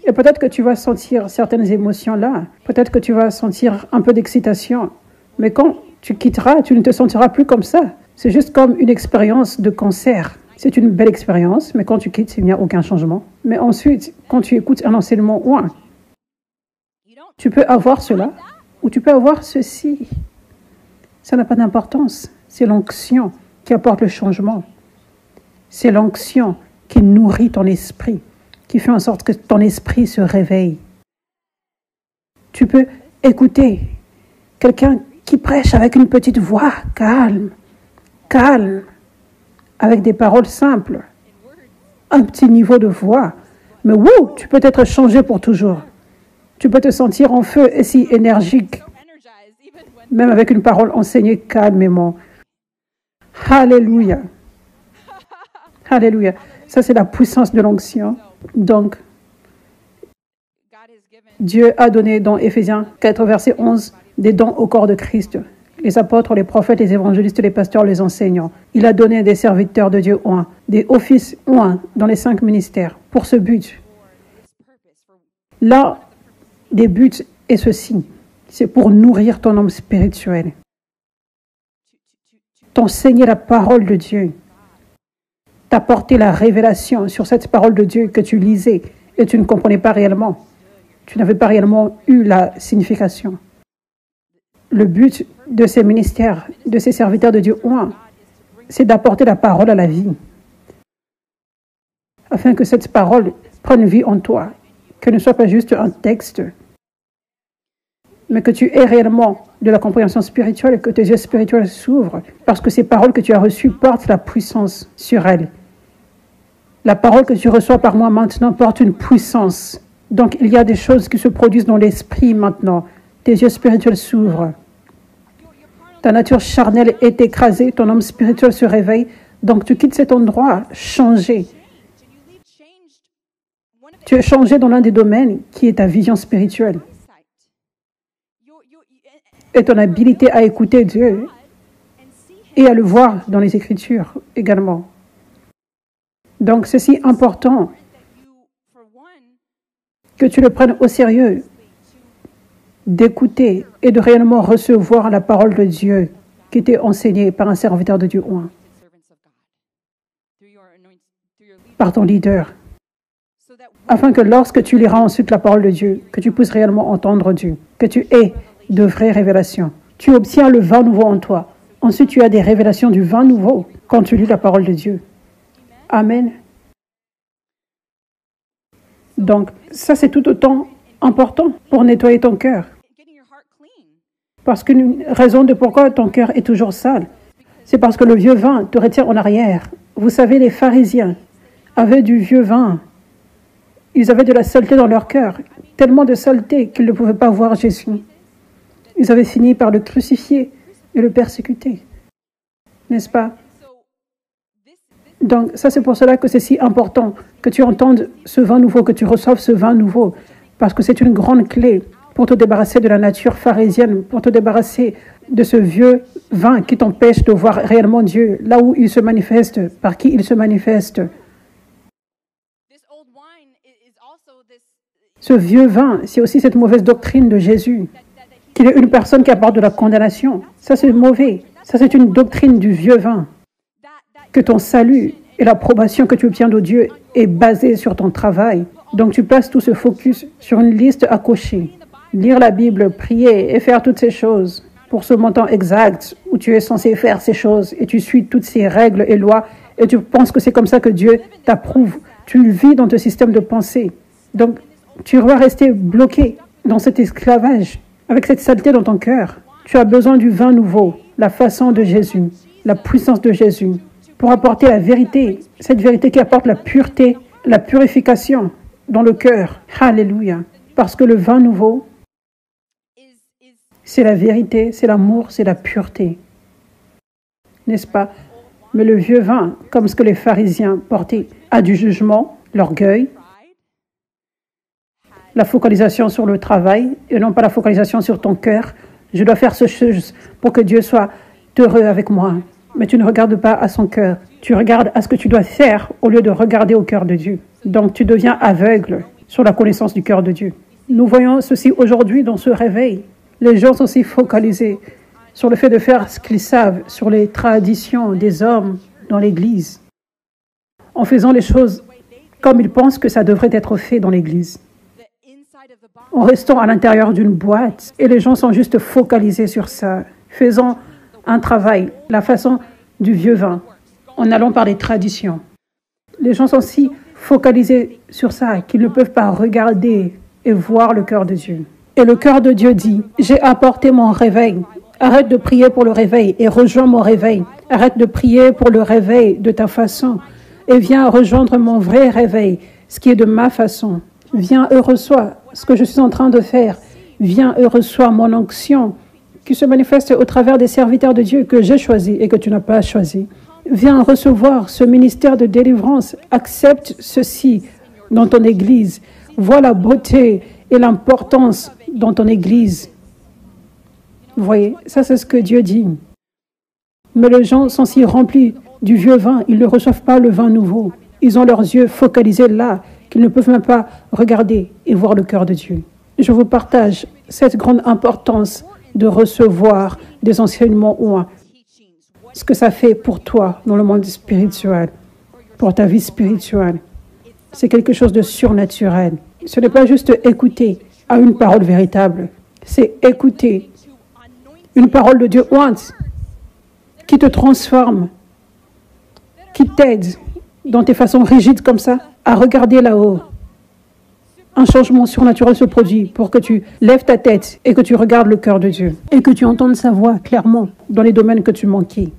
Et peut-être que tu vas sentir certaines émotions là. Peut-être que tu vas sentir un peu d'excitation. Mais quand tu quitteras, tu ne te sentiras plus comme ça. C'est juste comme une expérience de concert. C'est une belle expérience, mais quand tu quittes, il n'y a aucun changement. Mais ensuite, quand tu écoutes un enseignement oint, tu peux avoir cela ou tu peux avoir ceci. Ça n'a pas d'importance. C'est l'onction qui apporte le changement. C'est l'onction qui nourrit ton esprit, qui fait en sorte que ton esprit se réveille. Tu peux écouter quelqu'un qui prêche avec une petite voix calme, avec des paroles simples, un petit niveau de voix. Mais wouh, tu peux être changé pour toujours. Tu peux te sentir en feu et si énergique, même avec une parole enseignée calmement. Alléluia. Alléluia. Ça, c'est la puissance de l'onction. Donc, Dieu a donné dans Éphésiens 4, verset 11, des dons au corps de Christ. Les apôtres, les prophètes, les évangélistes, les pasteurs, les enseignants. Il a donné des serviteurs de Dieu oints, des offices oints dans les 5 ministères pour ce but. L'un des buts est ceci, c'est pour nourrir ton homme spirituel. T'enseigner la parole de Dieu. T'apporter la révélation sur cette parole de Dieu que tu lisais et tu ne comprenais pas réellement. Tu n'avais pas réellement eu la signification. Le but de ces ministères, de ces serviteurs de Dieu oints, c'est d'apporter la parole à la vie, afin que cette parole prenne vie en toi, que ne soit pas juste un texte, mais que tu aies réellement de la compréhension spirituelle et que tes yeux spirituels s'ouvrent, parce que ces paroles que tu as reçues portent la puissance sur elles. La parole que tu reçois par moi maintenant porte une puissance. Donc, il y a des choses qui se produisent dans l'esprit maintenant. Tes yeux spirituels s'ouvrent. Ta nature charnelle est écrasée, ton homme spirituel se réveille. Donc, tu quittes cet endroit changé. Tu es changé dans l'un des domaines qui est ta vision spirituelle. Et ton habilité à écouter Dieu et à le voir dans les Écritures également. Donc, c'est si important que tu le prennes au sérieux, d'écouter et de réellement recevoir la parole de Dieu qui était enseignée par un serviteur de Dieu oint, par ton leader. afin que lorsque tu liras ensuite la parole de Dieu, que tu puisses réellement entendre Dieu, que tu aies de vraies révélations. Tu obtiens le vin nouveau en toi. Ensuite, tu as des révélations du vin nouveau quand tu lis la parole de Dieu. Amen. Donc, ça c'est tout autant important pour nettoyer ton cœur. Parce qu'une raison de pourquoi ton cœur est toujours sale, c'est parce que le vieux vin te retient en arrière. Vous savez, les pharisiens avaient du vieux vin. Ils avaient de la saleté dans leur cœur, tellement de saleté qu'ils ne pouvaient pas voir Jésus. Ils avaient fini par le crucifier et le persécuter. N'est-ce pas? Donc, ça c'est pour cela que c'est si important que tu entendes ce vin nouveau, que tu reçoives ce vin nouveau, parce que c'est une grande clé pour te débarrasser de la nature pharisienne, pour te débarrasser de ce vieux vin qui t'empêche de voir réellement Dieu, là où il se manifeste, par qui il se manifeste. Ce vieux vin, c'est aussi cette mauvaise doctrine de Jésus, qu'il est une personne qui apporte de la condamnation. Ça c'est mauvais, ça c'est une doctrine du vieux vin. Que ton salut et l'approbation que tu obtiens de Dieu est basée sur ton travail. Donc tu places tout ce focus sur une liste à cocher. Lire la Bible, prier et faire toutes ces choses pour ce montant exact où tu es censé faire ces choses et tu suis toutes ces règles et lois et tu penses que c'est comme ça que Dieu t'approuve. Tu vis dans ton système de pensée. Donc tu dois rester bloqué dans cet esclavage avec cette saleté dans ton cœur. Tu as besoin du vin nouveau, la façon de Jésus, la puissance de Jésus, pour apporter la vérité, cette vérité qui apporte la pureté, la purification dans le cœur. Alléluia. Parce que le vin nouveau, c'est la vérité, c'est l'amour, c'est la pureté. N'est-ce pas? Mais le vieux vin, comme ce que les pharisiens portaient, a du jugement, l'orgueil, la focalisation sur le travail et non pas la focalisation sur ton cœur. Je dois faire ce chose pour que Dieu soit heureux avec moi. Mais tu ne regardes pas à son cœur. Tu regardes à ce que tu dois faire au lieu de regarder au cœur de Dieu. Donc tu deviens aveugle sur la connaissance du cœur de Dieu. Nous voyons ceci aujourd'hui dans ce réveil. Les gens sont aussi focalisés sur le fait de faire ce qu'ils savent, sur les traditions des hommes dans l'Église, en faisant les choses comme ils pensent que ça devrait être fait dans l'Église, en restant à l'intérieur d'une boîte. Et les gens sont juste focalisés sur ça, faisant un travail, la façon du vieux vin, en allant par les traditions. Les gens sont si focalisés sur ça qu'ils ne peuvent pas regarder et voir le cœur de Dieu. Et le cœur de Dieu dit, j'ai apporté mon réveil. Arrête de prier pour le réveil et rejoins mon réveil. Arrête de prier pour le réveil de ta façon et viens rejoindre mon vrai réveil, ce qui est de ma façon. Viens et reçois ce que je suis en train de faire. Viens et reçois mon onction qui se manifeste au travers des serviteurs de Dieu que j'ai choisis et que tu n'as pas choisis. Viens recevoir ce ministère de délivrance. Accepte ceci dans ton Église. Vois la beauté et l'importance dans ton Église. Vous voyez, ça c'est ce que Dieu dit. Mais les gens sont si remplis du vieux vin, ils ne reçoivent pas le vin nouveau. Ils ont leurs yeux focalisés là, qu'ils ne peuvent même pas regarder et voir le cœur de Dieu. Je vous partage cette grande importance de recevoir des enseignements ou ce que ça fait pour toi dans le monde spirituel, pour ta vie spirituelle. C'est quelque chose de surnaturel. Ce n'est pas juste écouter à une parole véritable, c'est écouter une parole de Dieu ointe qui te transforme, qui t'aide dans tes façons rigides comme ça à regarder là-haut. Un changement surnaturel se produit pour que tu lèves ta tête et que tu regardes le cœur de Dieu et que tu entendes sa voix clairement dans les domaines que tu manquais.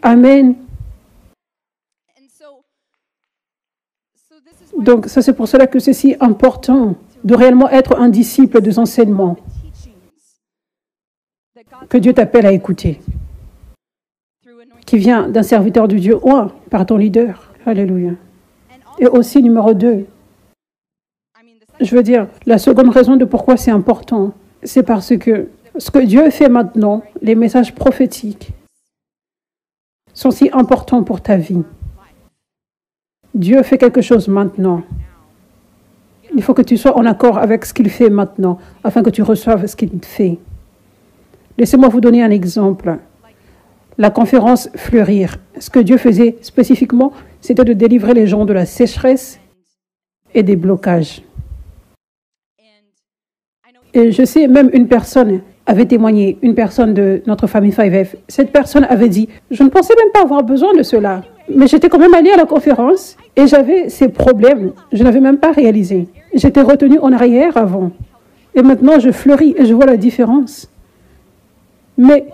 Amen. Donc, ça c'est pour cela que c'est si important de réellement être un disciple des enseignements que Dieu t'appelle à écouter, qui vient d'un serviteur de Dieu ou par ton leader. Alléluia. Et aussi, numéro 2, je veux dire, la seconde raison de pourquoi c'est important, c'est parce que ce que Dieu fait maintenant, les messages prophétiques, sont si importants pour ta vie. Dieu fait quelque chose maintenant. Il faut que tu sois en accord avec ce qu'il fait maintenant, afin que tu reçoives ce qu'il fait. Laissez-moi vous donner un exemple. La conférence Fleurir. Ce que Dieu faisait spécifiquement, c'était de délivrer les gens de la sécheresse et des blocages. Et je sais, même une personne avait témoigné, une personne de notre famille 5F. Cette personne avait dit, je ne pensais même pas avoir besoin de cela. Mais j'étais quand même allée à la conférence et j'avais ces problèmes. Je n'avais même pas réalisé. J'étais retenue en arrière avant. Et maintenant, je fleuris et je vois la différence. Mais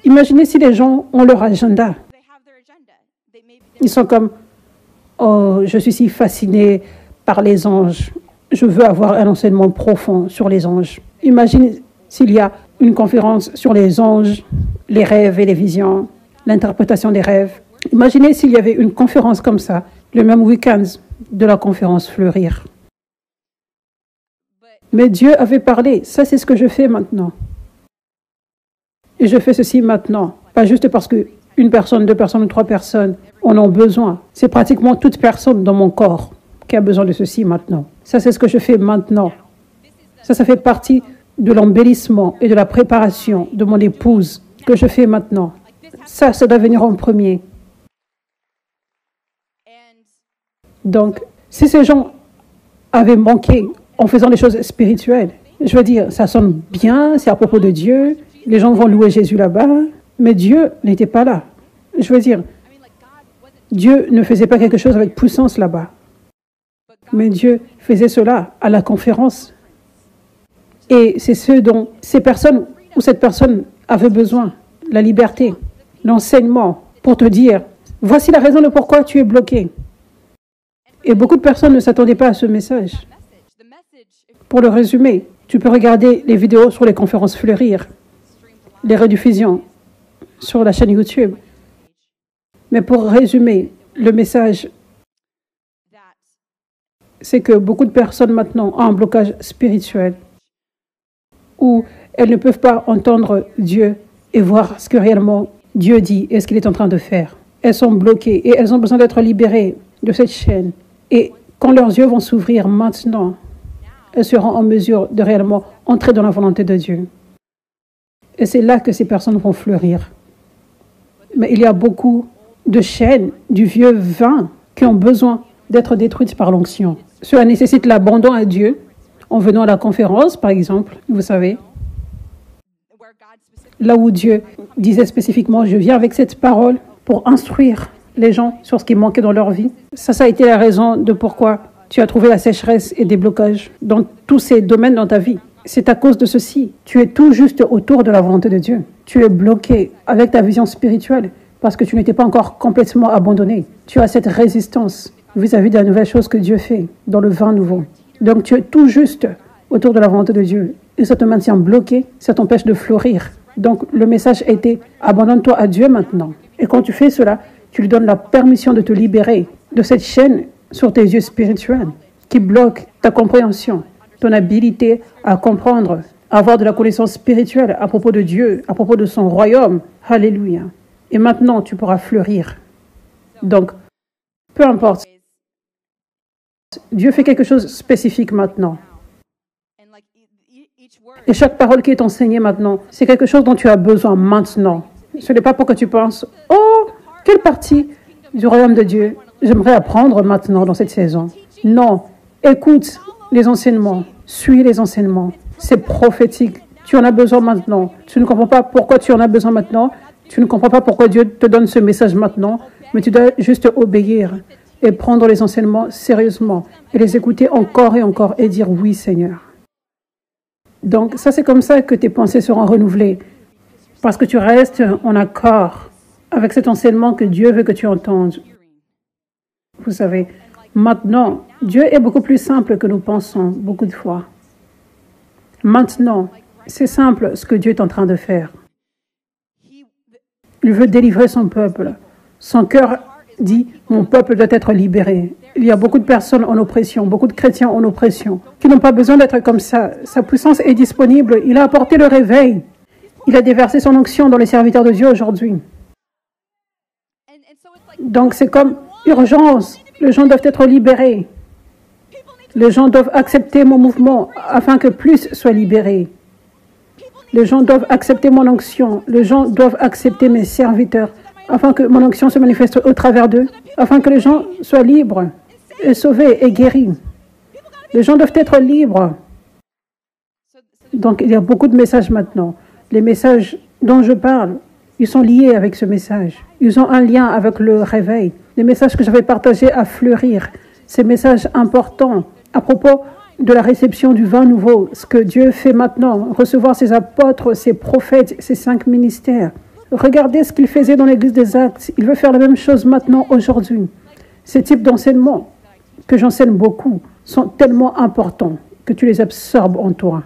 imaginez si les gens ont leur agenda. Ils sont comme, oh, je suis si fasciné par les anges. Je veux avoir un enseignement profond sur les anges. Imaginez s'il y a une conférence sur les anges, les rêves et les visions, l'interprétation des rêves. Imaginez s'il y avait une conférence comme ça, le même week-end de la conférence Fleurir. Mais Dieu avait parlé, ça c'est ce que je fais maintenant. Et je fais ceci maintenant, pas juste parce que une personne, deux personnes ou trois personnes en ont besoin. C'est pratiquement toute personne dans mon corps qui a besoin de ceci maintenant. Ça c'est ce que je fais maintenant. Ça fait partie de l'embellissement et de la préparation de mon épouse que je fais maintenant. Ça doit venir en premier. Donc, si ces gens avaient manqué en faisant des choses spirituelles, je veux dire, ça sonne bien, c'est à propos de Dieu, les gens vont louer Jésus là-bas, mais Dieu n'était pas là. Je veux dire, Dieu ne faisait pas quelque chose avec puissance là-bas, mais Dieu faisait cela à la conférence. Et c'est ce dont ces personnes ou cette personne avait besoin, la liberté, l'enseignement, pour te dire, voici la raison de pourquoi tu es bloqué. Et beaucoup de personnes ne s'attendaient pas à ce message. Pour le résumer, tu peux regarder les vidéos sur les conférences Fleurir, les rediffusions sur la chaîne YouTube. Mais pour résumer, le message, c'est que beaucoup de personnes maintenant ont un blocage spirituel où elles ne peuvent pas entendre Dieu et voir ce que réellement Dieu dit et ce qu'il est en train de faire. Elles sont bloquées et elles ont besoin d'être libérées de cette chaîne. Et quand leurs yeux vont s'ouvrir maintenant, elles seront en mesure de réellement entrer dans la volonté de Dieu. Et c'est là que ces personnes vont fleurir. Mais il y a beaucoup de chaînes du vieux vin qui ont besoin d'être détruites par l'onction. Cela nécessite l'abandon à Dieu en venant à la conférence, par exemple, vous savez. Là où Dieu disait spécifiquement, je viens avec cette parole pour instruire les gens sur ce qui manquait dans leur vie. Ça a été la raison de pourquoi tu as trouvé la sécheresse et des blocages dans tous ces domaines dans ta vie. C'est à cause de ceci. Tu es tout juste autour de la volonté de Dieu. Tu es bloqué avec ta vision spirituelle parce que tu n'étais pas encore complètement abandonné. Tu as cette résistance vis-à-vis de la nouvelle chose que Dieu fait dans le vin nouveau. Donc tu es tout juste autour de la volonté de Dieu. Et ça te maintient bloqué, ça t'empêche de fleurir. Donc le message a été, abandonne-toi à Dieu maintenant. Et quand tu fais cela, tu lui donnes la permission de te libérer de cette chaîne sur tes yeux spirituels qui bloque ta compréhension, ton habilité à comprendre, à avoir de la connaissance spirituelle à propos de Dieu, à propos de son royaume. Alléluia. Et maintenant, tu pourras fleurir. Donc, peu importe. Dieu fait quelque chose de spécifique maintenant. Et chaque parole qui est enseignée maintenant, c'est quelque chose dont tu as besoin maintenant. Ce n'est pas pour que tu penses, oh, quelle partie du royaume de Dieu j'aimerais apprendre maintenant dans cette saison. Non, écoute les enseignements, suis les enseignements. C'est prophétique. Tu en as besoin maintenant. Tu ne comprends pas pourquoi tu en as besoin maintenant. Tu ne comprends pas pourquoi Dieu te donne ce message maintenant, mais tu dois juste obéir et prendre les enseignements sérieusement et les écouter encore et dire oui, Seigneur. Donc, ça, c'est comme ça que tes pensées seront renouvelées parce que tu restes en accord avec cet enseignement que Dieu veut que tu entendes. Vous savez, maintenant, Dieu est beaucoup plus simple que nous pensons beaucoup de fois. Maintenant, c'est simple ce que Dieu est en train de faire. Il veut délivrer son peuple. Son cœur dit, mon peuple doit être libéré. Il y a beaucoup de personnes en oppression, beaucoup de chrétiens en oppression, qui n'ont pas besoin d'être comme ça. Sa puissance est disponible. Il a apporté le réveil. Il a déversé son onction dans les serviteurs de Dieu aujourd'hui. Donc c'est comme urgence. Les gens doivent être libérés. Les gens doivent accepter mon mouvement afin que plus soient libérés. Les gens doivent accepter mon onction. Les gens doivent accepter mes serviteurs afin que mon onction se manifeste au travers d'eux, afin que les gens soient libres et sauvés et guéris. Les gens doivent être libres. Donc, il y a beaucoup de messages maintenant. Les messages dont je parle, ils sont liés avec ce message. Ils ont un lien avec le réveil. Les messages que j'avais partagés à fleurir, ces messages importants à propos de la réception du vin nouveau, ce que Dieu fait maintenant, recevoir ses apôtres, ses prophètes, ses 5 ministères. Regardez ce qu'il faisait dans l'église des Actes. Il veut faire la même chose maintenant, aujourd'hui. Ces types d'enseignements que j'enseigne beaucoup sont tellement importants que tu les absorbes en toi.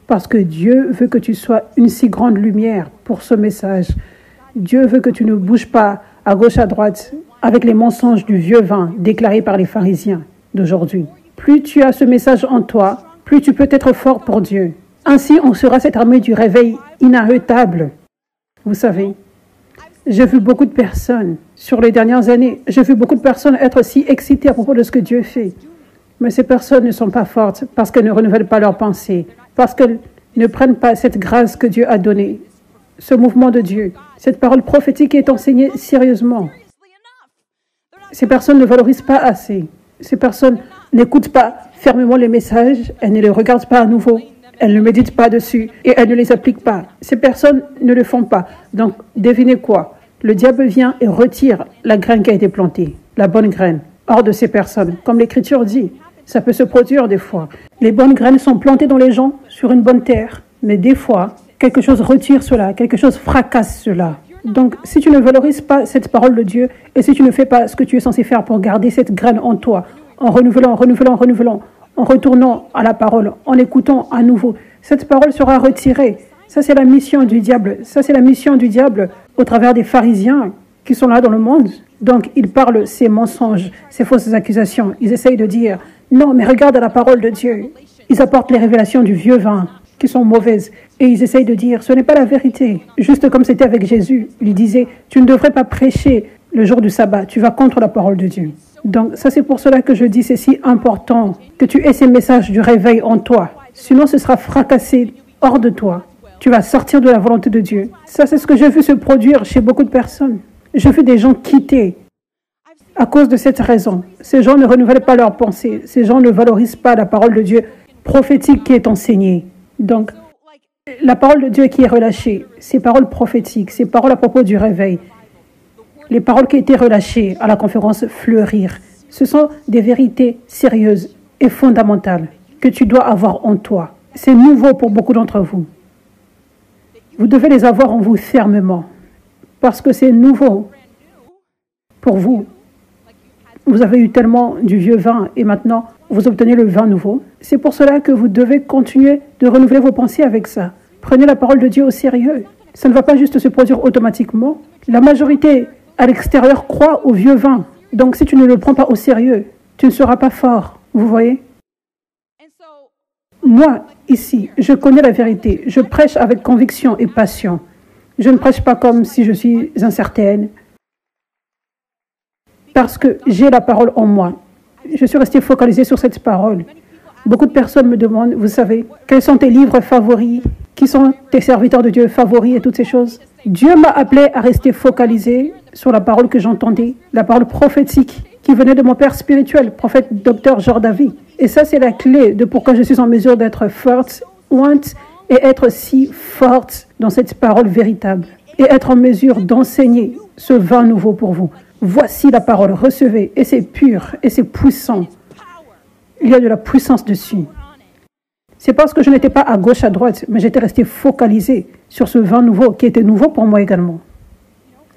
Parce que Dieu veut que tu sois une si grande lumière pour ce message. Dieu veut que tu ne bouges pas à gauche, à droite, avec les mensonges du vieux vin déclarés par les pharisiens d'aujourd'hui. Plus tu as ce message en toi, plus tu peux être fort pour Dieu. Ainsi, on sera cette armée du réveil inarrêtable. Vous savez, j'ai vu beaucoup de personnes, sur les dernières années, j'ai vu beaucoup de personnes être si excitées à propos de ce que Dieu fait. Mais ces personnes ne sont pas fortes parce qu'elles ne renouvellent pas leurs pensées, parce qu'elles ne prennent pas cette grâce que Dieu a donnée, ce mouvement de Dieu, cette parole prophétique est enseignée sérieusement. Ces personnes ne valorisent pas assez. Ces personnes n'écoutent pas fermement les messages, elles ne les regardent pas à nouveau, elles ne méditent pas dessus et elles ne les appliquent pas. Ces personnes ne le font pas. Donc, devinez quoi? Le diable vient et retire la graine qui a été plantée, la bonne graine, hors de ces personnes. Comme l'Écriture dit, ça peut se produire des fois. Les bonnes graines sont plantées dans les gens sur une bonne terre, mais des fois, quelque chose retire cela, quelque chose fracasse cela. Donc, si tu ne valorises pas cette parole de Dieu et si tu ne fais pas ce que tu es censé faire pour garder cette graine en toi, en renouvelant, en retournant à la parole, en écoutant à nouveau, cette parole sera retirée. Ça, c'est la mission du diable. Ça, c'est la mission du diable au travers des pharisiens qui sont là dans le monde. Donc, ils parlent ces mensonges, ces fausses accusations. Ils essayent de dire, non, mais regarde à la parole de Dieu. Ils apportent les révélations du vieux vin qui sont mauvaises. Et ils essayent de dire, ce n'est pas la vérité. Juste comme c'était avec Jésus. Il disait, tu ne devrais pas prêcher le jour du sabbat. Tu vas contre la parole de Dieu. Donc, ça, c'est pour cela que je dis, c'est si important que tu aies ces messages du réveil en toi. Sinon, ce sera fracassé hors de toi. Tu vas sortir de la volonté de Dieu. Ça, c'est ce que j'ai vu se produire chez beaucoup de personnes. J'ai vu des gens quitter à cause de cette raison. Ces gens ne renouvellent pas leurs pensées. Ces gens ne valorisent pas la parole de Dieu prophétique qui est enseignée. Donc, la parole de Dieu qui est relâchée, ces paroles prophétiques, ces paroles à propos du réveil, les paroles qui étaient relâchées à la conférence Fleurir, ce sont des vérités sérieuses et fondamentales que tu dois avoir en toi. C'est nouveau pour beaucoup d'entre vous. Vous devez les avoir en vous fermement parce que c'est nouveau pour vous. Vous avez eu tellement du vieux vin et maintenant vous obtenez le vin nouveau. C'est pour cela que vous devez continuer de renouveler vos pensées avec ça. Prenez la parole de Dieu au sérieux. Ça ne va pas juste se produire automatiquement. La majorité à l'extérieur croit au vieux vin. Donc si tu ne le prends pas au sérieux, tu ne seras pas fort. Vous voyez? Moi, ici, je connais la vérité. Je prêche avec conviction et passion. Je ne prêche pas comme si je suis incertaine. Parce que j'ai la parole en moi. Je suis restée focalisée sur cette parole. Beaucoup de personnes me demandent, vous savez, quels sont tes livres favoris? Qui sont tes serviteurs de Dieu favoris et toutes ces choses? Dieu m'a appelé à rester focalisée sur la parole que j'entendais, la parole prophétique qui venait de mon père spirituel, prophète Dr. Jordavi. Et ça, c'est la clé de pourquoi je suis en mesure d'être forte, ointe, et être si forte dans cette parole véritable. Et être en mesure d'enseigner ce vin nouveau pour vous. Voici la parole, recevez, et c'est pur, et c'est puissant. Il y a de la puissance dessus. C'est parce que je n'étais pas à gauche, à droite, mais j'étais restée focalisée sur ce vin nouveau, qui était nouveau pour moi également.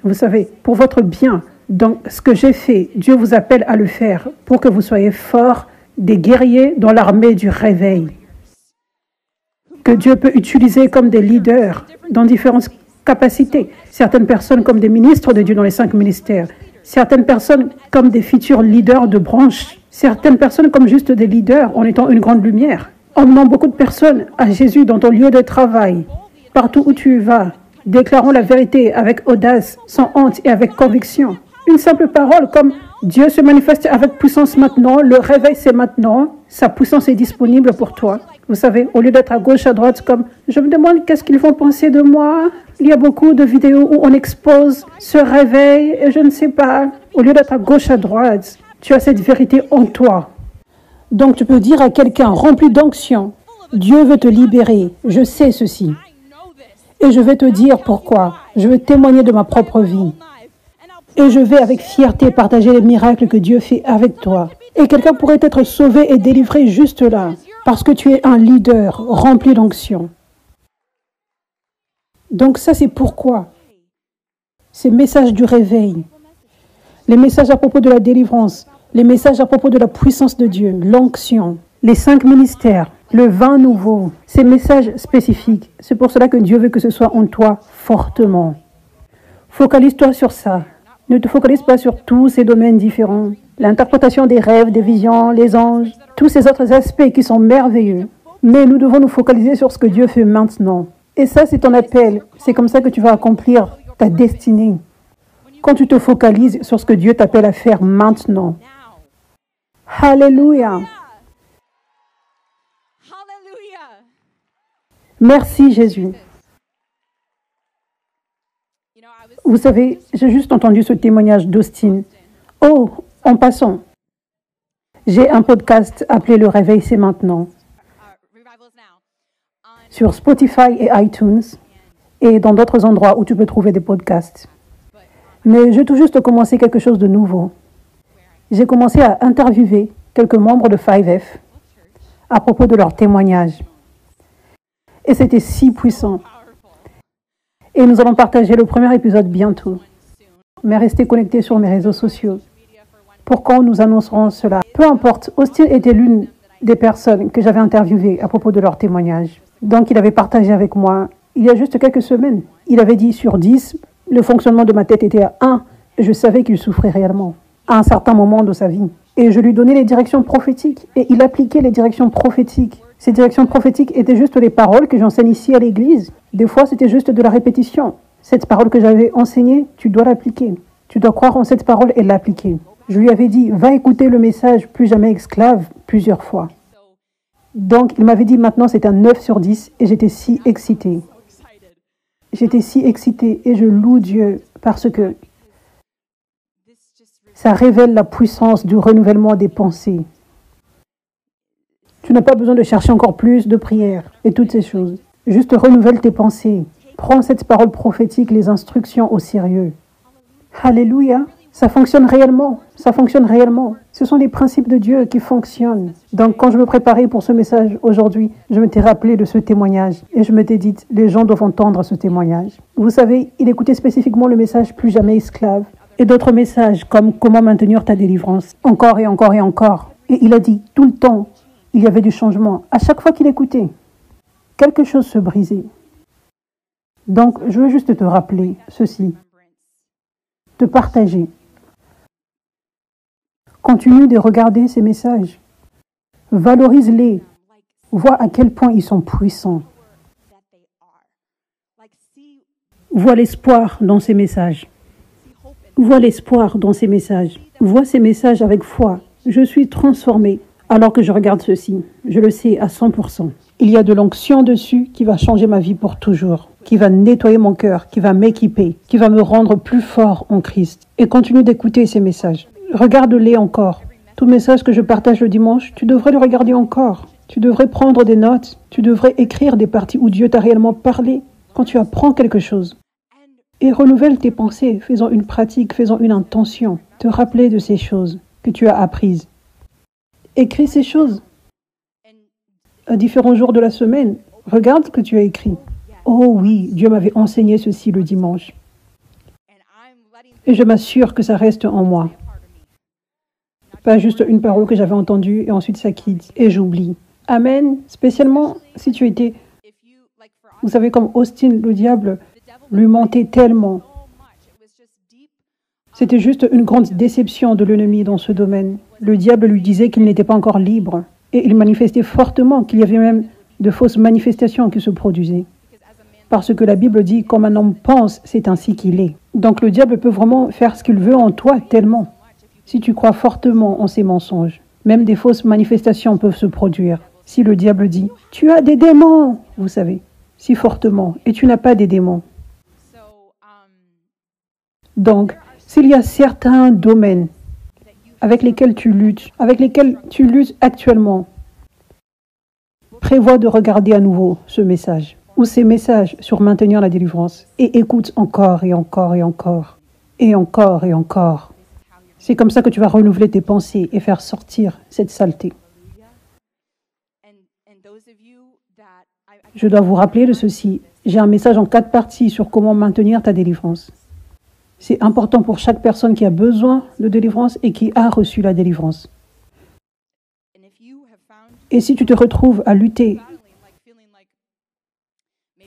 Vous savez, pour votre bien. Donc, ce que j'ai fait, Dieu vous appelle à le faire pour que vous soyez forts, des guerriers dans l'armée du réveil. Que Dieu peut utiliser comme des leaders dans différentes capacités. Certaines personnes comme des ministres de Dieu dans les 5 ministères. Certaines personnes comme des futurs leaders de branches. Certaines personnes comme juste des leaders en étant une grande lumière. Emmenant beaucoup de personnes à Jésus dans ton lieu de travail. Partout où tu vas, déclarons la vérité avec audace, sans honte et avec conviction. Une simple parole comme Dieu se manifeste avec puissance maintenant, le réveil c'est maintenant, sa puissance est disponible pour toi. Vous savez, au lieu d'être à gauche, à droite, comme je me demande qu'est-ce qu'ils vont penser de moi. Il y a beaucoup de vidéos où on expose ce réveil et je ne sais pas. Au lieu d'être à gauche, à droite, tu as cette vérité en toi. Donc tu peux dire à quelqu'un rempli d'onction, Dieu veut te libérer, je sais ceci. Et je vais te dire pourquoi. Je vais témoigner de ma propre vie. Et je vais avec fierté partager les miracles que Dieu fait avec toi. Et quelqu'un pourrait être sauvé et délivré juste là, parce que tu es un leader rempli d'onction. Donc ça, c'est pourquoi. Ces messages du réveil, les messages à propos de la délivrance, les messages à propos de la puissance de Dieu, l'onction, les 5 ministères, le vin nouveau, ces messages spécifiques. C'est pour cela que Dieu veut que ce soit en toi fortement. Focalise-toi sur ça. Ne te focalise pas sur tous ces domaines différents. L'interprétation des rêves, des visions, les anges, tous ces autres aspects qui sont merveilleux. Mais nous devons nous focaliser sur ce que Dieu fait maintenant. Et ça, c'est ton appel. C'est comme ça que tu vas accomplir ta destinée. Quand tu te focalises sur ce que Dieu t'appelle à faire maintenant. Alléluia. Merci Jésus. Vous savez, j'ai juste entendu ce témoignage d'Austin. Oh, en passant, j'ai un podcast appelé Le Réveil, c'est maintenant. Sur Spotify et iTunes et dans d'autres endroits où tu peux trouver des podcasts. Mais j'ai tout juste commencé quelque chose de nouveau. J'ai commencé à interviewer quelques membres de 5F à propos de leurs témoignages. Et c'était si puissant. Et nous allons partager le premier épisode bientôt. Mais restez connectés sur mes réseaux sociaux pour quand nous annoncerons cela. Peu importe, Austin était l'une des personnes que j'avais interviewées à propos de leur témoignage. Donc il avait partagé avec moi il y a juste quelques semaines. Il avait dit sur 10, le fonctionnement de ma tête était à 1. Je savais qu'il souffrait réellement à un certain moment de sa vie. Et je lui donnais les directions prophétiques. Et il appliquait les directions prophétiques. Ces directions prophétiques étaient juste les paroles que j'enseigne ici à l'église. Des fois, c'était juste de la répétition. Cette parole que j'avais enseignée, tu dois l'appliquer. Tu dois croire en cette parole et l'appliquer. Je lui avais dit, va écouter le message Plus jamais esclave plusieurs fois. Donc, il m'avait dit maintenant c'est un 9 sur 10 et j'étais si excitée. J'étais si excitée et je loue Dieu parce que ça révèle la puissance du renouvellement des pensées. Tu n'as pas besoin de chercher encore plus de prières et toutes ces choses. Juste renouvelle tes pensées. Prends cette parole prophétique, les instructions au sérieux. Alléluia. Ça fonctionne réellement. Ça fonctionne réellement. Ce sont les principes de Dieu qui fonctionnent. Donc, quand je me préparais pour ce message aujourd'hui, je m'étais rappelé de ce témoignage et je m'étais dit, les gens doivent entendre ce témoignage. Vous savez, il écoutait spécifiquement le message Plus jamais esclave et d'autres messages comme Comment maintenir ta délivrance, encore et encore et encore. Et il a dit, tout le temps, il y avait du changement. À chaque fois qu'il écoutait, quelque chose se brisait. Donc, je veux juste te rappeler ceci, te partager. Continue de regarder ces messages. Valorise-les. Vois à quel point ils sont puissants. Vois l'espoir dans ces messages. Vois l'espoir dans ces messages. Vois ces messages avec foi. Je suis transformée alors que je regarde ceci. Je le sais à 100%. Il y a de l'onction dessus qui va changer ma vie pour toujours, qui va nettoyer mon cœur, qui va m'équiper, qui va me rendre plus fort en Christ. Et continue d'écouter ces messages. Regarde-les encore. Tout message que je partage le dimanche, tu devrais le regarder encore. Tu devrais prendre des notes. Tu devrais écrire des parties où Dieu t'a réellement parlé quand tu apprends quelque chose. Et renouvelle tes pensées, faisant une pratique, faisant une intention. Te rappeler de ces choses que tu as apprises. Écris ces choses. À différents jours de la semaine, regarde ce que tu as écrit. Oh oui, Dieu m'avait enseigné ceci le dimanche. Et je m'assure que ça reste en moi. Pas juste une parole que j'avais entendue et ensuite ça quitte et j'oublie. Amen. Spécialement si tu étais, vous savez, comme Austin, le diable lui mentait tellement. C'était juste une grande déception de l'ennemi dans ce domaine. Le diable lui disait qu'il n'était pas encore libre. Et il manifestait fortement qu'il y avait même de fausses manifestations qui se produisaient. Parce que la Bible dit, comme un homme pense, c'est ainsi qu'il est. Donc le diable peut vraiment faire ce qu'il veut en toi tellement. Si tu crois fortement en ces mensonges, même des fausses manifestations peuvent se produire. Si le diable dit, tu as des démons, vous savez, si fortement, et tu n'as pas des démons. Donc, s'il y a certains domaines avec lesquels tu luttes actuellement. Prévois de regarder à nouveau ce message ou ces messages sur maintenir la délivrance et écoute encore et encore et encore et encore et encore. C'est comme ça que tu vas renouveler tes pensées et faire sortir cette saleté. Je dois vous rappeler de ceci. J'ai un message en 4 parties sur comment maintenir ta délivrance. C'est important pour chaque personne qui a besoin de délivrance et qui a reçu la délivrance. Et si tu te retrouves à lutter,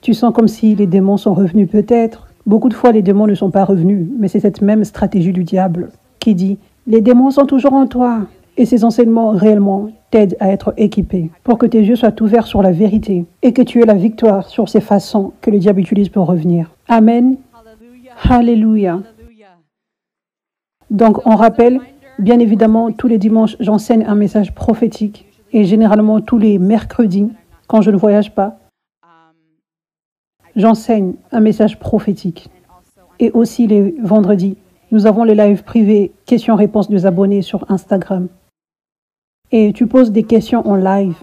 tu sens comme si les démons sont revenus peut-être. Beaucoup de fois, les démons ne sont pas revenus, mais c'est cette même stratégie du diable qui dit « Les démons sont toujours en toi ». Et ces enseignements réellement t'aident à être équipé pour que tes yeux soient ouverts sur la vérité et que tu aies la victoire sur ces façons que le diable utilise pour revenir. Amen. Alléluia. Donc, on rappelle, bien évidemment, tous les dimanches, j'enseigne un message prophétique et généralement tous les mercredis, quand je ne voyage pas, j'enseigne un message prophétique. Et aussi les vendredis, nous avons les lives privés questions-réponses des abonnés sur Instagram. Et tu poses des questions en live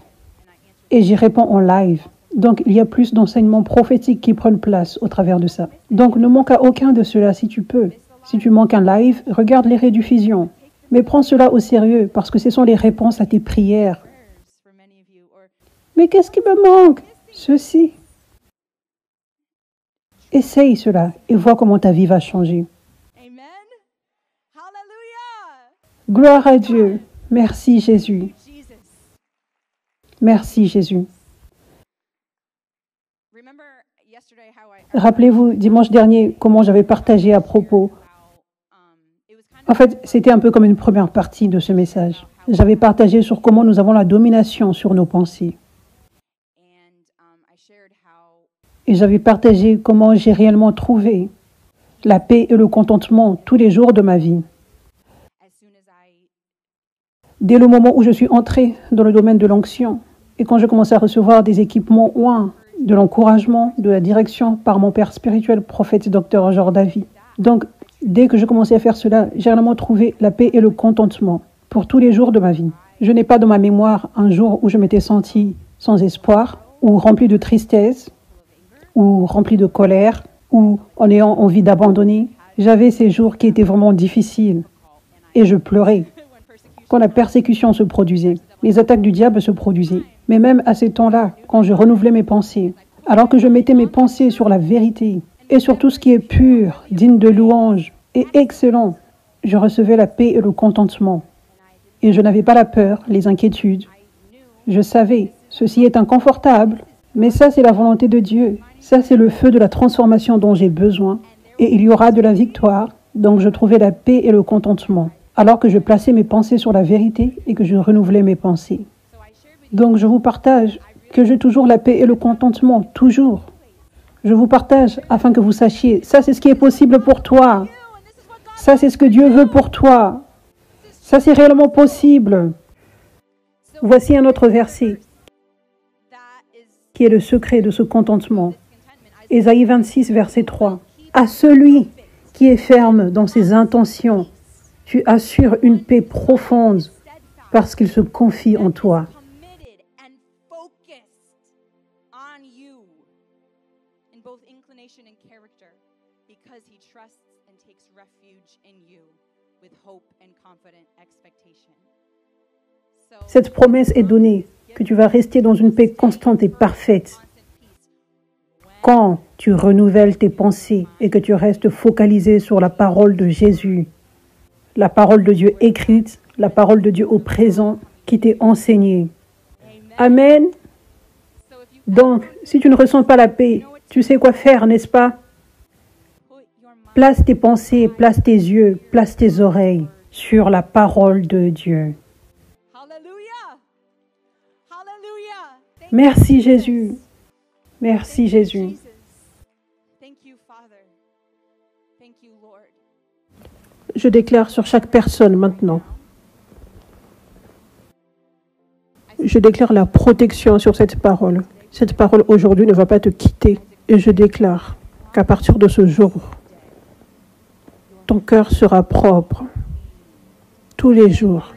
et j'y réponds en live. Donc, il y a plus d'enseignements prophétiques qui prennent place au travers de ça. Donc, ne manque à aucun de cela si tu peux. Si tu manques un live, regarde les rediffusions. Mais prends cela au sérieux parce que ce sont les réponses à tes prières. Mais qu'est-ce qui me manque? Ceci. Essaye cela et vois comment ta vie va changer. Gloire à Dieu. Merci Jésus. Merci Jésus. Rappelez-vous dimanche dernier comment j'avais partagé à propos. En fait, c'était un peu comme une première partie de ce message. J'avais partagé sur comment nous avons la domination sur nos pensées. Et j'avais partagé comment j'ai réellement trouvé la paix et le contentement tous les jours de ma vie. Dès le moment où je suis entrée dans le domaine de l'onction et quand je commençais à recevoir des équipements ouin, de l'encouragement, de la direction par mon père spirituel, prophète Dr. Georges Davy. Donc, dès que je commençais à faire cela, j'ai réellement trouvé la paix et le contentement pour tous les jours de ma vie. Je n'ai pas dans ma mémoire un jour où je m'étais sentie sans espoir, ou remplie de tristesse, ou remplie de colère, ou en ayant envie d'abandonner. J'avais ces jours qui étaient vraiment difficiles et je pleurais. Quand la persécution se produisait, les attaques du diable se produisaient. Mais même à ces temps-là, quand je renouvelais mes pensées, alors que je mettais mes pensées sur la vérité et sur tout ce qui est pur, digne de louange et excellent, je recevais la paix et le contentement. Et je n'avais pas la peur, les inquiétudes. Je savais, ceci est inconfortable, mais ça c'est la volonté de Dieu. Ça c'est le feu de la transformation dont j'ai besoin. Et il y aura de la victoire, donc je trouvais la paix et le contentement. Alors que je plaçais mes pensées sur la vérité et que je renouvelais mes pensées. Donc je vous partage que j'ai toujours la paix et le contentement, toujours. Je vous partage afin que vous sachiez, ça c'est ce qui est possible pour toi. Ça c'est ce que Dieu veut pour toi. Ça c'est réellement possible. Voici un autre verset qui est le secret de ce contentement. Ésaïe 26, verset 3. À celui qui est ferme dans ses intentions, tu assures une paix profonde parce qu'il se confie en toi. Cette promesse est donnée que tu vas rester dans une paix constante et parfaite quand tu renouvelles tes pensées et que tu restes focalisé sur la parole de Jésus. La parole de Dieu écrite, la parole de Dieu au présent qui t'est enseignée. Amen. Donc, si tu ne ressens pas la paix, tu sais quoi faire, n'est-ce pas? Place tes pensées, place tes yeux, place tes oreilles sur la parole de Dieu. Merci Jésus. Merci Jésus. Je déclare sur chaque personne maintenant. Je déclare la protection sur cette parole. Cette parole aujourd'hui ne va pas te quitter. Et je déclare qu'à partir de ce jour, ton cœur sera propre. tous les jours.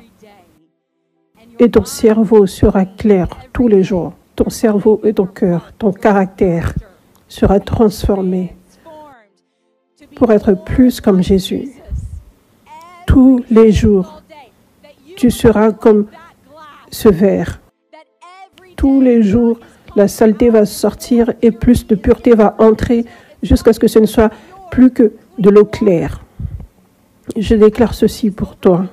Et ton cerveau sera clair tous les jours. Ton cerveau et ton cœur, ton caractère sera transformé pour être plus comme Jésus. Tous les jours, tu seras comme ce verre. Tous les jours, la saleté va sortir et plus de pureté va entrer jusqu'à ce que ce ne soit plus que de l'eau claire. Je déclare ceci pour toi.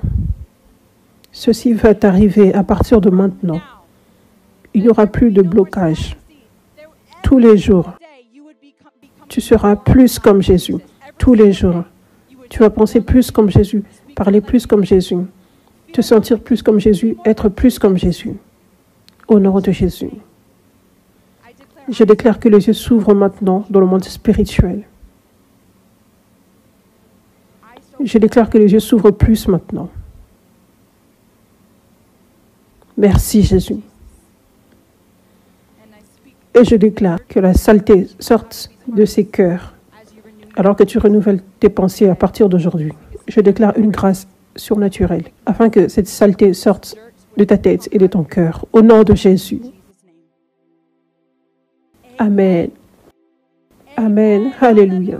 Ceci va t'arriver à partir de maintenant. Il n'y aura plus de blocage. Tous les jours, tu seras plus comme Jésus. Tous les jours, tu vas penser plus comme Jésus, parler plus comme Jésus, te sentir plus comme Jésus, être plus comme Jésus. Au nom de Jésus. Je déclare que les yeux s'ouvrent maintenant dans le monde spirituel. Je déclare que les yeux s'ouvrent plus maintenant. Merci Jésus. Et je déclare que la saleté sorte de ces cœurs alors que tu renouvelles tes pensées à partir d'aujourd'hui. Je déclare une grâce surnaturelle afin que cette saleté sorte de ta tête et de ton cœur. Au nom de Jésus. Amen. Amen. Alléluia.